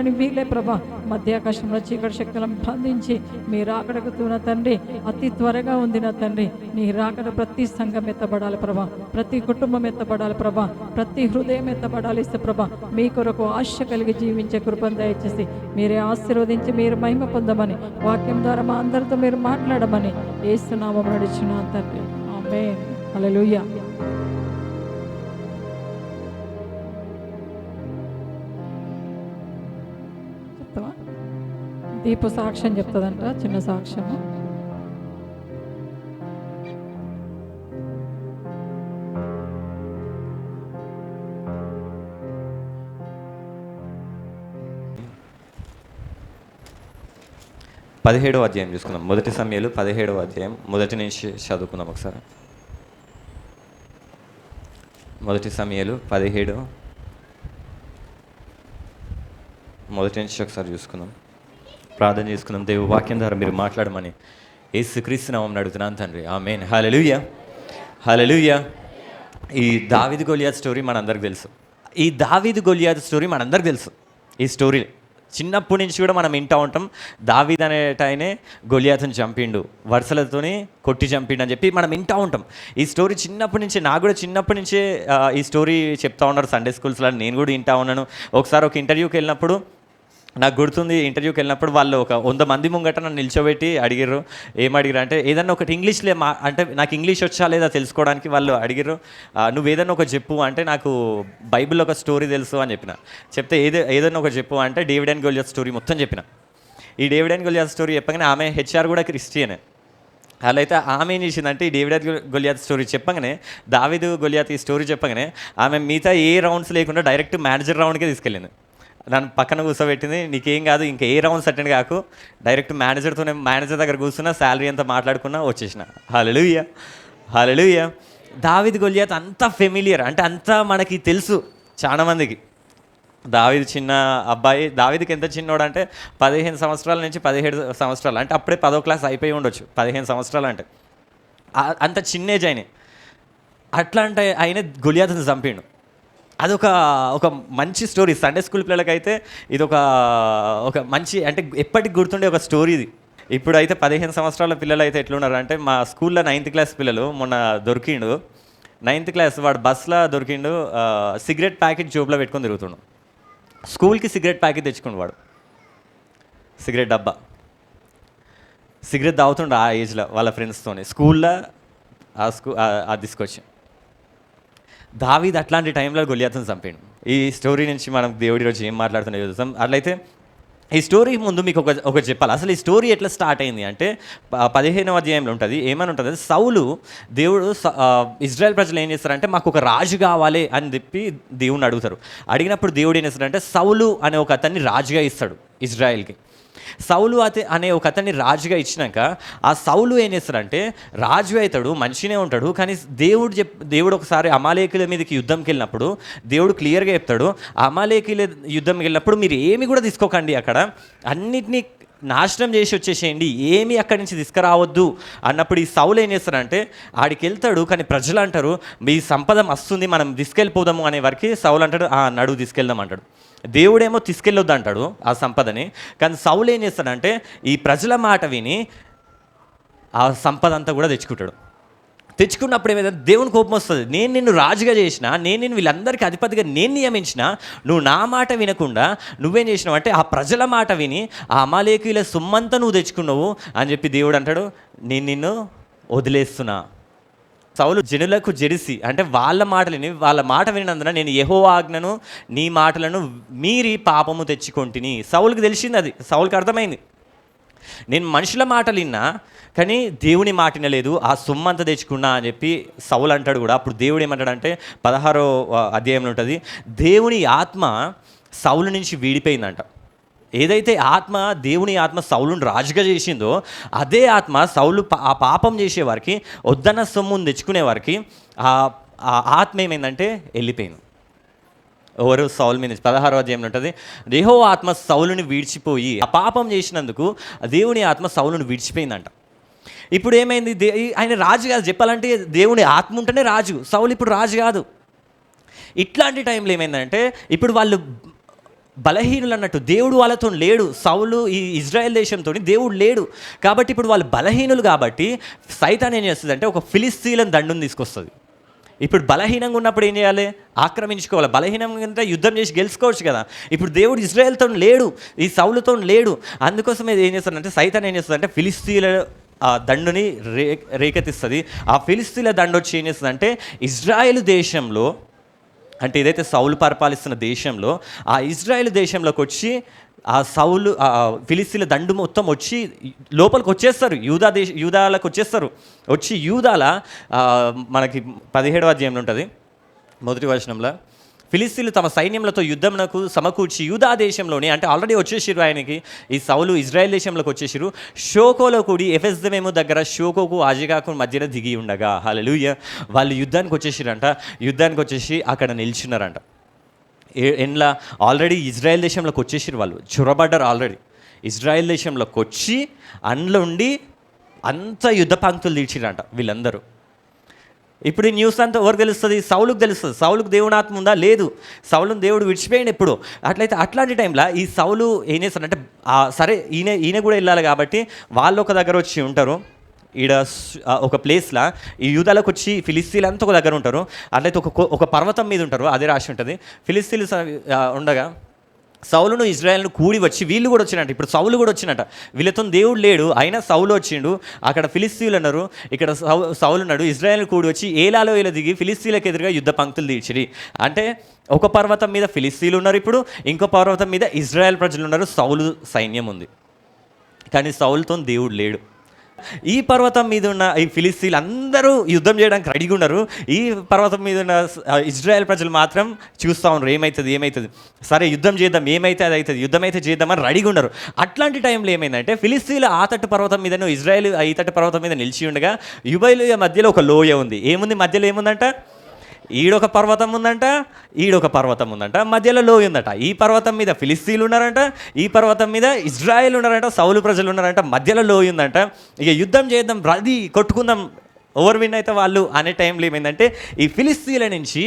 చేయడానికి వీలే ప్రభా. మధ్యాకాశంలో చీకటి శక్తులను బంధించి మీ రాకడకుతున్న తండ్రి అతి త్వరగా ఉంది నా తండ్రి. నీ రాకడ ప్రతి సంఘం ఎత్తబడాలి ప్రభా, ప్రతి కుటుంబం ఎత్తబడాలి ప్రభా, ప్రతి హృదయం ఎత్తబడాలి ప్రభా. మీ కొరకు ఆశ కలిగి జీవించే కృపను దయచేసి మీరే ఆశీర్వదించి మీరు మహిమ పొందమని, వాక్యం ద్వారా మా అందరితో మీరు మాట్లాడమని యేసు నామమున నడుచున్నాను తండ్రి. ఆమేన్. హల్లెలూయా. చెప్తావా? దీపు సాక్ష్యం చెప్తుందంట, చిన్న సాక్ష్యము. పదిహేడవ అధ్యాయం చూసుకుందాం. మొదటి సమయాలు 17వ అధ్యాయం మొదటి నుంచి చదువుకుందాం ఒకసారి. మొదటి సమయాలు 17 మొదటి నుంచి ఒకసారి చూసుకుందాం. ప్రార్థన చేసుకుందాం. దేవు వాక్యం ద్వారా మీరు మాట్లాడమని యేసుక్రీస్తు నామమున అడుగుతున్నాను తండ్రి. ఆమేన్. హల్లెలూయా, హల్లెలూయా. ఈ దావీదు గొలియాతు స్టోరీ మనందరికి తెలుసు. ఈ దావీదు గొలియాతు స్టోరీ మనందరికి తెలుసు. ఈ స్టోరీ చిన్నప్పటి నుంచి కూడా మనం వింటూ ఉంటాం. దావీదు అనేటైనే గొలియాతుని చంపిండు, వరుసలతోని కొట్టి చంపిండు అని చెప్పి మనం వింటూ ఉంటాం. ఈ స్టోరీ చిన్నప్పటి నుంచే, నాకు కూడా చిన్నప్పటి నుంచే ఈ స్టోరీ చెప్తా ఉన్నారు సండే స్కూల్స్లో. నేను కూడా వింటూ ఉన్నాను. ఒకసారి ఒక ఇంటర్వ్యూకి వెళ్ళినప్పుడు నాకు గుర్తుంది, ఇంటర్వ్యూకి వెళ్ళినప్పుడు వాళ్ళు ఒక 100 మంది ముంగట నన్ను నిల్చోబెట్టి అడిగారు. ఏమడిగారు అంటే ఏదన్నా ఒకటి ఇంగ్లీష్లో అంటే నాకు ఇంగ్లీష్ వచ్చా లేదా తెలుసుకోవడానికి వాళ్ళు అడిగారు. నువ్వు ఏదన్నా ఒక చెప్పు అంటే నాకు బైబిల్లో ఒక స్టోరీ తెలుసు అని చెప్పిన. చెప్తే ఏదన్నా ఒక చెప్పు అంటే డేవిడ్ అండ్ గొలియాత్ స్టోరీ మొత్తం చెప్పిన. ఈ డేవిడ్ అండ్ గొలియాత్ స్టోరీ చెప్పగానే ఆమె హెచ్ఆర్ కూడా క్రిస్టియనే. అలా అయితే ఆమె ఏం చేసిందంటే ఈ డేవిడ్ అండ్ గొలియాత్ స్టోరీ చెప్పగానే, దావీదు గొలియాత్ ఈ స్టోరీ చెప్పగానే ఆమె మిగతా ఏ రౌండ్స్ లేకుండా డైరెక్ట్ మేనేజర్ రౌండ్కే తీసుకెళ్ళింది. నన్ను పక్కన కూర్చోబెట్టింది. నీకేం కాదు, ఇంకా ఏ రౌండ్స్ అటెండ్ కాకు, డైరెక్ట్ మేనేజర్ దగ్గర కూర్చున్నా, శాలరీ అంతా మాట్లాడుకున్నా, వచ్చేసిన. హల్లెలూయా, హల్లెలూయా. దావీదు గొలియాత్ అంత ఫెమిలియర్, అంటే అంతా మనకి తెలుసు చాలా మందికి. దావీదు చిన్న అబ్బాయి. దావీదుకి ఎంత చిన్నోడు అంటే 15 సంవత్సరాల నుంచి 17 సంవత్సరాలు, అంటే అప్పుడే 10వ క్లాస్ అయిపోయి ఉండొచ్చు. 15 సంవత్సరాలు అంటే అంత చిన్న ఏజ్ అయినా. అట్లా అంటే ఆయన గొలియాతుని చంపిండు. అదొక మంచి స్టోరీ. సండే స్కూల్ పిల్లలకైతే ఇది ఒక మంచి, అంటే ఎప్పటికి గుర్తుండే ఒక స్టోరీ ఇది. ఇప్పుడైతే 15 సంవత్సరాల పిల్లలు అయితే ఎట్లున్నారు అంటే, మా స్కూల్లో 9th క్లాస్ పిల్లలు మొన్న దొరికిండు. 9th క్లాస్ వాడు బస్లో దొరికిండు. సిగరెట్ ప్యాకెట్ జోబులో పెట్టుకొని తిరుగుతుండు. స్కూల్కి సిగరెట్ ప్యాకెట్ తెచ్చుకుండు వాడు, సిగరెట్ డబ్బా. సిగరెట్ తాగుతుండు ఆ ఏజ్లో వాళ్ళ ఫ్రెండ్స్తోని. స్కూల్లో తీసుకొచ్చి దావీదు అట్లాంటి టైంలో గొలియాతుని చంపాడు. ఈ స్టోరీ నుంచి మనం దేవుడి రోజు ఏం మాట్లాడుతున్నా చూద్దాం. అట్లయితే ఈ స్టోరీ ముందు మీకు ఒక చెప్పాలి. అసలు ఈ స్టోరీ ఎట్లా స్టార్ట్ అయింది అంటే 15వ అధ్యాయంలో ఉంటుంది. ఏమని ఉంటుంది, సౌలు దేవుడు ఇజ్రాయెల్ ప్రజలు ఏం చేస్తారంటే మాకు ఒక రాజు కావాలి అని చెప్పి దేవుడిని అడుగుతారు. అడిగినప్పుడు దేవుడు ఏం చేస్తాడంటే సౌలు అనే ఒక అతన్ని రాజుగా ఇస్తాడు ఇజ్రాయెల్కి. సౌలు అనే ఒక అతన్ని రాజుగా ఇచ్చినాక ఆ సౌలు ఏం చేస్తాడంటే రాజు అవుతాడు, మంచిగానే ఉంటాడు. కానీ దేవుడు ఒకసారి అమాలేకుల మీదకి యుద్ధంకి వెళ్ళినప్పుడు దేవుడు క్లియర్గా చెప్తాడు, అమాలేకుల యుద్ధంకి వెళ్ళినప్పుడు మీరు ఏమి కూడా తీసుకోకండి, అక్కడ అన్నిటినీ నాశనం చేసి వచ్చేసేయండి, ఏమీ అక్కడి నుంచి తీసుకురావద్దు అన్నప్పుడు ఈ సౌలు ఏం చేస్తాడంటే ఆడికి వెళ్తాడు. కానీ ప్రజలు అంటారు మీ సంపద వస్తుంది, మనం తీసుకెళ్ళిపోదాము అనే వరకు సౌలు అంటాడు నడువు తీసుకెళ్దాం అంటాడు. దేవుడేమో తీసుకెళ్ళొద్దు అంటాడు ఆ సంపదని. కానీ సౌలు ఏం చేస్తాడంటే ఈ ప్రజల మాట విని ఆ సంపద అంతా కూడా తెచ్చుకున్నప్పుడు ఏమైనా దేవుని కోపం వస్తుంది. నేను నిన్ను రాజుగా చేసిన, నేను వీళ్ళందరికీ అధిపతిగా నేను నియమించిన, నువ్వు నా మాట వినకుండా నువ్వేం చేసినావు అంటే ఆ ప్రజల మాట విని ఆ అమాలేకీయుల సొమ్మంతా నువ్వు తెచ్చుకున్నావు అని చెప్పి దేవుడు అంటాడు నేను నిన్ను వదిలేస్తున్నా. సౌలు జనులకు జెరిసి, అంటే వాళ్ళ మాట వినందున నేను యెహోవా ఆజ్ఞను నీ మాటలను మీరి పాపము తెచ్చుకొంటిని. సౌలుకి తెలిసింది, అది సౌలుకి అర్థమైంది. నేను మనుషుల మాటలు విన్నా కానీ దేవుని మాట వినలేదు, ఆ సొమ్మంతా తెచ్చుకున్నా అని చెప్పి సౌలు అంటాడు కూడా. అప్పుడు దేవుడు ఏమంటాడంటే 16వ అధ్యాయంలో ఉంటుంది, దేవుని ఆత్మ సౌలు నుంచి వీడిపోయిందంట. ఏదైతే ఆత్మ, దేవుని ఆత్మ సౌలుని రాజుగా చేసిందో అదే ఆత్మ సౌలు ఆ పాపం చేసేవారికి, వద్దన్న సొమ్మును తెచ్చుకునేవారికి ఆ ఆత్మ ఏమైందంటే వెళ్ళిపోయింది. ఎవరు సౌలు మీద. 16వ అధ్యాయంలో ఉంటుంది, యెహోవా ఆత్మ సౌలుని విడిచిపోయి, ఆ పాపం చేసినందుకు దేవుని ఆత్మ సౌలుని విడిచిపోయిందంట. ఇప్పుడు ఏమైంది, ఆయన రాజు కాదు, చెప్పాలంటే దేవుని ఆత్మ ఉంటేనే రాజు. సౌలు ఇప్పుడు రాజు కాదు. ఇట్లాంటి టైంలో ఏమైందంటే ఇప్పుడు వాళ్ళు బలహీనులు అన్నట్టు. దేవుడు వాళ్ళతో లేడు. సౌలు ఈ ఇజ్రాయెల్ దేశంతో దేవుడు లేడు కాబట్టి ఇప్పుడు వాళ్ళు బలహీనులు కాబట్టి సైతాన్ ఏం చేస్తుంది అంటే ఒక ఫిలిస్తీన్లను దండుని తీసుకొస్తుంది. ఇప్పుడు బలహీనంగా ఉన్నప్పుడు ఏం చేయాలి? ఆక్రమించుకోవాలి. బలహీనంగా అంటే యుద్ధం చేసి గెలుచుకోవచ్చు కదా. ఇప్పుడు దేవుడు ఇజ్రాయెల్తో లేడు, ఈ సౌలుతో లేడు. అందుకోసం ఏం చేస్తాడంటే సైతాన్ ఏం చేస్తుందంటే ఫిలిస్తీన్ల దండుని రేకెత్తిస్తుంది. ఆ ఫిలిస్తీన్ల దండు వచ్చి ఏం చేస్తుందంటే ఇజ్రాయెల్ దేశంలో, అంటే ఏదైతే సౌలు పరిపాలిస్తున్న దేశంలో, ఆ ఇజ్రాయెల్ దేశంలోకి వచ్చి ఆ సౌలు ఫిలిస్తీన్ల దండు మొత్తం వచ్చి లోపలికి వచ్చేస్తారు. యూదాలకు వచ్చేస్తారు. వచ్చి యూదాల మనకి 17వ అధ్యాయంలో ఉంటుంది, మొదటి వచనంలో, ఫిలిస్తీన్లు తమ సైన్యంలతో యుద్ధమునకు సమకూర్చి యూదా దేశంలోని, అంటే ఆల్రెడీ వచ్చేసిరు ఆయనకి, ఈ సౌలు ఇజ్రాయెల్ దేశంలోకి వచ్చేసిరు. షోకోలో కూడి ఎఫెస్దమేము దగ్గర షోకోకు ఆజిగాకు మధ్యన దిగి ఉండగా, హల్లెలూయా, వాళ్ళు యుద్ధానికి వచ్చేసిరంట. యుద్ధానికి వచ్చేసి అక్కడ నిల్చున్నారంట. ఎన్లా ఆల్రెడీ ఇజ్రాయెల్ దేశంలోకి వచ్చేసిరు, వాళ్ళు చొరబడ్డారు. ఆల్రెడీ ఇజ్రాయెల్ దేశంలోకి వచ్చి అందులో ఉండి అంత యుద్ధ పంక్తులు తీర్చిరంట వీళ్ళందరూ. ఇప్పుడు ఈ న్యూస్ అంతా ఎవరు తెలుస్తుంది? సౌలుకు తెలుస్తుంది. సౌలుకు దేవుని ఆత్మ ఉందా? లేదు. సౌలును దేవుడు విడిచిపోయింది ఎప్పుడు. అట్లయితే అట్లాంటి టైంలో ఈ సౌలు ఏం చేస్తారంటే సరే ఈయన కూడా వెళ్ళాలి కాబట్టి వాళ్ళు ఒక దగ్గర వచ్చి ఉంటారు. ఈడ ఒక ప్లేస్లో ఈ యూదాలకు వచ్చి ఫిలిస్తీన్లు అంతా ఒక దగ్గర ఉంటారు. అట్లయితే ఒక పర్వతం మీద ఉంటారు, అదే రాసి ఉంటుంది. ఫిలిస్తీన్లు ఉండగా సౌలును ఇజ్రాయెల్ను కూడి వచ్చి వీళ్ళు కూడా వచ్చినట్టు. ఇప్పుడు సౌలు కూడా వచ్చినట్ట. వీళ్ళతో దేవుడు లేడు, అయినా సౌలు వచ్చిండు. అక్కడ ఫిలిస్తీన్లు అన్నారు, ఇక్కడ సౌలు ఉన్నాడు. ఇజ్రాయెల్ను కూడి వచ్చి ఏలాలో ఇలా దిగి ఫిలిస్తీన్లకు ఎదురుగా యుద్ధ పంక్తులు తీర్చిరి. అంటే ఒక పర్వతం మీద ఫిలిస్తీన్లు ఉన్నారు, ఇప్పుడు ఇంకో పర్వతం మీద ఇజ్రాయెల్ ప్రజలు ఉన్నారు, సౌలు సైన్యం ఉంది. కానీ సౌలుతో దేవుడు లేడు. ఈ పర్వతం మీద ఉన్న ఈ ఫిలిస్తీన్లు అందరూ యుద్ధం చేయడానికి రెడీగా ఉన్నారు. ఈ పర్వతం మీద ఉన్న ఇజ్రాయెల్ ప్రజలు మాత్రం చూస్తూ ఉన్నారు, ఏమవుతుంది, సరే యుద్ధం చేద్దాం, ఏమైతే అది అవుతుంది, యుద్ధం అయితే చేద్దామని రెడీగా ఉన్నారు. అట్లాంటి టైంలో ఏమైందంటే ఫిలిస్తీన్లు ఆ తట్టు పర్వతం మీదను ఇజ్రాయెల్ ఈ తట్టు పర్వతం మీద నిలిచి ఉండగా యుబైలు మధ్యలో ఒక లోయ ఉంది. ఏముంది మధ్యలో? ఏముందంట? ఈడొక పర్వతం ఉందంట, ఈడొక పర్వతం ఉందంట, మధ్యలో లోయ ఉందట. ఈ పర్వతం మీద ఫిలిస్తీన్లు ఉన్నారంట, ఈ పర్వతం మీద ఇజ్రాయెల్ ఉన్నారంట, సౌలు ప్రజలు ఉన్నారంట, మధ్యలో లోయ ఉందంట. ఇక యుద్ధం చేద్దాం, రది కొట్టుకుందాం, ఓవర్ విన్ అయితే వాళ్ళు అనే టైంలో ఏమైందంటే ఈ ఫిలిస్తీన్ల నుంచి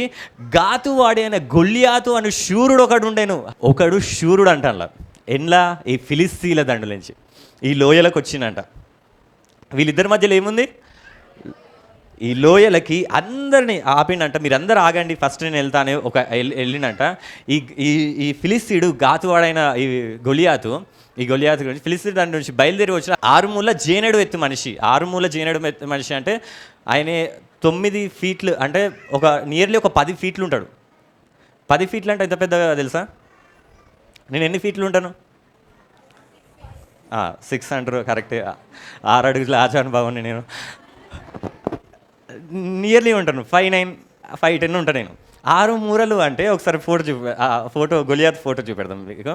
గాతువాడి అనే గొల్లియాతు అని శూరుడు ఒకడు శూరుడు అంట. ఎన్లా? ఈ ఫిలిస్తీన్ల దండుల నుంచి ఈ లోయలకు వచ్చిందంట. వీళ్ళిద్దరి మధ్యలో ఏముంది? ఈ లోయలకి అందరినీ ఆపిండంట. మీరు అందరు ఆగండి, ఫస్ట్ నేను వెళ్తానే వెళ్ళినంట. ఈ ఫిలిస్తీడు గాతువాడైన ఈ గొలియాతు గురించి ఫిలిస్తీన్ దాని నుంచి బయలుదేరి వచ్చిన 6 మూల జేనేడు ఎత్తు మనిషి అంటే ఆయన 9 ఫీట్లు, అంటే నియర్లీ ఒక 10 ఫీట్లు ఉంటాడు. 10 ఫీట్లు అంటే ఎంత పెద్దగా తెలుసా? నేను ఎన్ని ఫీట్లు ఉంటాను? 6 అంటారు, కరెక్టే. 6 అడుగుల ఆచానుభావాన్ని నేను నియర్లీ ఉంటాను. 5'9", 5'10" ఉంటాను నేను. 6 మూరలు అంటే ఒకసారి ఫోటో గొలియాత్ ఫోటో చూపెడదాం మీకు.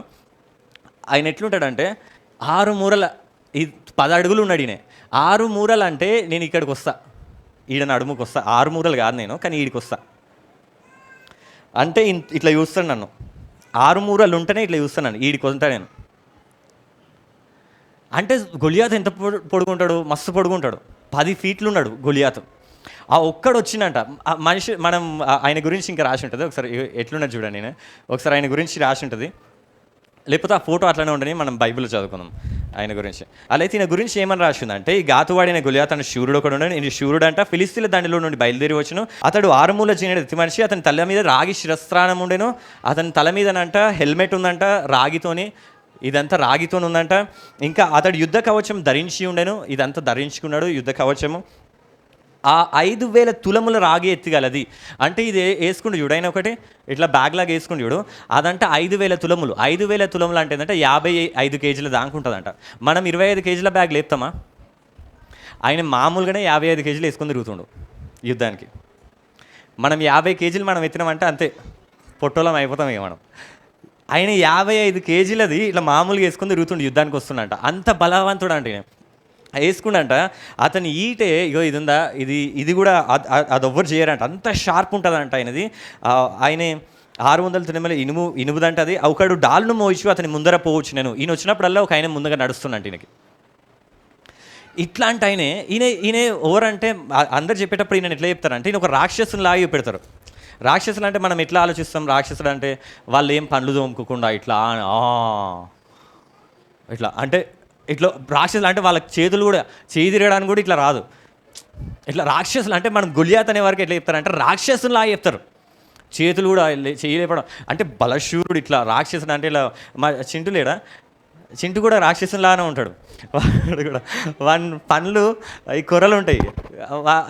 ఆయన ఎట్లుంటాడంటే 6 మూరల 10 అడుగులు ఉన్నాడు ఈయన. 6 మూరలు అంటే నేను ఇక్కడికి వస్తా, ఈడ నడుముకు వస్తా. 6 మూరలు కాదు నేను, కానీ ఈడికి వస్తా అంటే ఇట్లా చూస్తాను నన్ను. 6 మూరలు ఉంటేనే ఇట్లా చూస్తాను నన్ను, ఈడికి వస్తా నేను. అంటే గొలియాత్ ఎంత పొడుగుంటాడు? మస్తు పొడుగుంటాడు. 10 ఫీట్లు ఉన్నాడు గొలియాత్. ఆ ఒక్కడు వచ్చిందంట. మనిషి మనం ఆయన గురించి ఇంకా రాసి ఉంటుంది, ఒకసారి ఎట్లున్నది చూడండి. నేను ఒకసారి ఆయన గురించి రాసి ఉంటుంది, లేకపోతే ఆ ఫోటో అట్లనే ఉండని మనం బైబిల్లో చదువుకుందాం ఆయన గురించి. అలా అయితే ఈయన గురించి ఏమని రాసిందంటే ఈ గాతువాడిన గొలియాత్ అనే శూరుడు ఒకడు ఉన్నాడు. ఈయన శూరుడు అంట. ఫిలిస్తీన్ల దండిలో నుండి బయలుదేరి వచ్చును. అతడు 6 మూల జేనేడు ఎత్తి మనిషి. అతని తల మీద రాగి శిరస్త్రాణం ఉండేను. అతని తల మీదనంట హెల్మెట్ ఉందంట, రాగితోని, ఇదంతా రాగితో ఉందంట. ఇంకా అతడు యుద్ధ కవచం ధరించి ఉండేను. ఇదంతా ధరించుకున్నాడు యుద్ధ కవచము. ఆ 5,000 తులముల రాగి ఎత్తిగలది. అంటే ఇది వేసుకుంటూ చూడు, ఆయన ఒకటి ఇట్లా బ్యాగ్ లాగా వేసుకుంటూ చూడు, అదంటే 5,000 తులములు. 5,000 తులములు అంటే ఏంటంటే 55 కేజీల దాకా ఉంటుందంట. మనం 25 కేజీల బ్యాగ్ లేపుతామా? ఆయన మామూలుగానే 55 కేజీలు వేసుకొని తిరుగుతుండు యుద్ధానికి. మనం 50 కేజీలు మనం ఎత్తినామంటే అంతే, పొట్టోలం అయిపోతాం ఇక మనం. ఆయన 55 కేజీలది ఇట్లా మామూలుగా వేసుకొని తిరుగుతుండు, యుద్ధానికి వస్తుండంట. అంత బలవంతుడు అంటే వేసుకుండంట. అతని ఈటే ఇగో ఇది ఉందా, ఇది కూడా అది ఎవ్వరు చేయరంట, అంత షార్ప్ ఉంటుందంట ఆయనది. ఆయన 600 తులముల ఇనుముదంట అది. ఒకడు డాల్ను మోయిచు అతని ముందర పోవచ్చు. ఈయన వచ్చినప్పుడల్లా ఒక ఆయన ముందుగా నడుస్తున్నట్టు ఈయనకి. ఇట్లాంటి ఈయన ఎవరంటే అందరు చెప్పేటప్పుడు ఈయన ఎట్లా చెప్తారంటే ఈయన ఒక రాక్షసుని లాగా చూపెడతారు. రాక్షసులు అంటే మనం ఎట్లా ఆలోచిస్తాం? రాక్షసులు అంటే వాళ్ళు ఏం పనులు తోముకోకుండా ఇట్లా ఇట్లా అంటే ఇట్లా రాక్షసులు అంటే వాళ్ళకి చేతులు కూడా చేయి తిరగడానికి కూడా ఇట్లా రాదు. ఇట్లా రాక్షసులు అంటే మనం గొలియాత్ అనే వరకు ఎట్లా చెప్తారంటే రాక్షసులా చెప్తారు. చేతులు కూడా చేయలేపడం అంటే బలశూరుడు. ఇట్లా రాక్షసుడు అంటే ఇలా మా చింటు లేడా, చింటు కూడా రాక్షసులానే ఉంటాడు. వాడు కూడా వాడి పనులు ఈ కొర్రలు ఉంటాయి.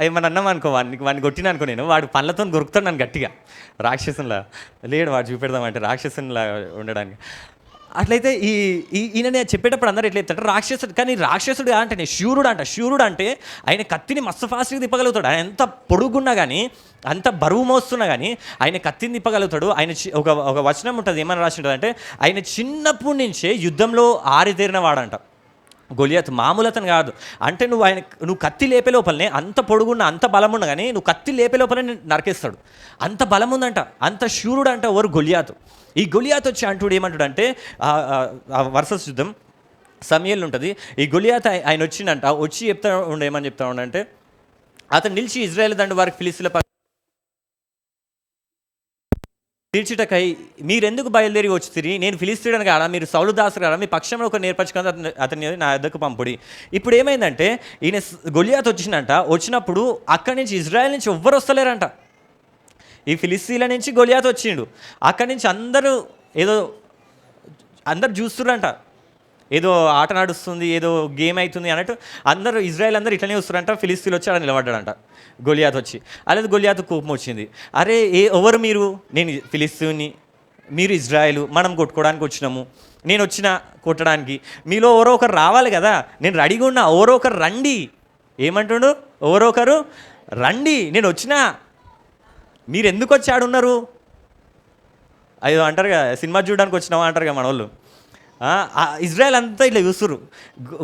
ఏమన్నా అన్నాం అనుకో, వాడిని కొట్టిన అనుకో, నేను వాడు పనులతో దొరుకుతాడు నన్ను గట్టిగా. రాక్షసులా లేడు వాడు, చూపెడదామంటే రాక్షసులా ఉండడానికి. అట్లయితే ఈయన చెప్పేటప్పుడు అందరూ ఎట్లా చెప్తారు రాక్షసుడు. కానీ రాక్షసుడు అంటే శూరుడు అంట. శూరుడు అంటే ఆయన కత్తిని మస్తు ఫాస్ట్గా తిప్పగలుగుతాడు. ఆయన ఎంత పొడుగున్నా కానీ, అంత బరువు మోస్తున్నా కానీ ఆయన కత్తిని తిప్పగలుగుతాడు. ఆయన ఒక వచనం ఉంటుంది, ఏమని రాసి ఉంటుంది అంటే ఆయన చిన్నప్పటి నుంచే యుద్ధంలో ఆరితేరిన వాడంట. గొలియాత్ మామూలు అతను కాదు. అంటే నువ్వు కత్తి లేపే లోపలనే అంత పొడుగున్న అంత బలం ఉన్న కానీ నువ్వు కత్తి లేపే లోపలనే నరికేస్తాడు. అంత బలం ఉందంట, అంత శూరుడు అంట ఎవరు? గొలియాత్. ఈ గొలియాత్ వచ్చి అంటుడు ఏమంటాడు అంటే వర్సెస్ యుద్ధం సమయలు ఉంటుంది. ఈ గొలియాత్ ఆయన వచ్చిందంట, వచ్చి ఏమని చెప్తా ఉండంటే అతను నిలిచి ఇజ్రాయేల్ దండు వారికి ఫిలిస్తీయుల తీర్చుటకై మీరెందుకు బయలుదేరి వచ్చితిరి? నేను ఫిలిస్తీయుడని కాదా? మీరు సౌలు దాసుడు కాదా? మీ పక్షంలో ఒక నేర్పరచుకొని అతన్ని నా యొద్దకు పంపుడి. ఇప్పుడు ఏమైందంటే ఈయన గొలియాత్ వచ్చిందంట. వచ్చినప్పుడు అక్కడి నుంచి ఇజ్రాయెల్ నుంచి ఎవ్వరు వస్తలేరంట. ఈ ఫిలిస్తీన్ల నుంచి గొలియాత్ వచ్చిండు. అక్కడి నుంచి అందరూ చూస్తురంట, ఏదో ఆట నడుస్తుంది, ఏదో గేమ్ అవుతుంది అన్నట్టు అందరూ ఇజ్రాయెల్ అందరూ ఇట్లనే వస్తారంట. ఫిలిస్తీన్లు వచ్చి అలా నిలబడ్డాడంట. గొలియాత్ వచ్చి అలాగే గొలియాత్ కోపం వచ్చింది. అరే ఎవరు మీరు? నేను ఫిలిస్తీన్ని, మీరు ఇజ్రాయెల్, మనం కొట్టుకోవడానికి వచ్చినాము. నేను వచ్చిన కొట్టడానికి, మీలో ఎవరో ఒకరు రావాలి కదా, నేను రెడీగా ఉన్నా, ఎవరో ఒకరు రండి. ఏమంటుండు? ఎవరో ఒకరు రండి, నేను వచ్చినా. మీరు ఎందుకు వచ్చి ఆడున్నారు? అయ్యో అంటారు కదా, సినిమా చూడడానికి వచ్చినావా అంటారు కదా మన వాళ్ళు. ఇజ్రాయెల్ అంతా ఇట్లా చూస్తురు.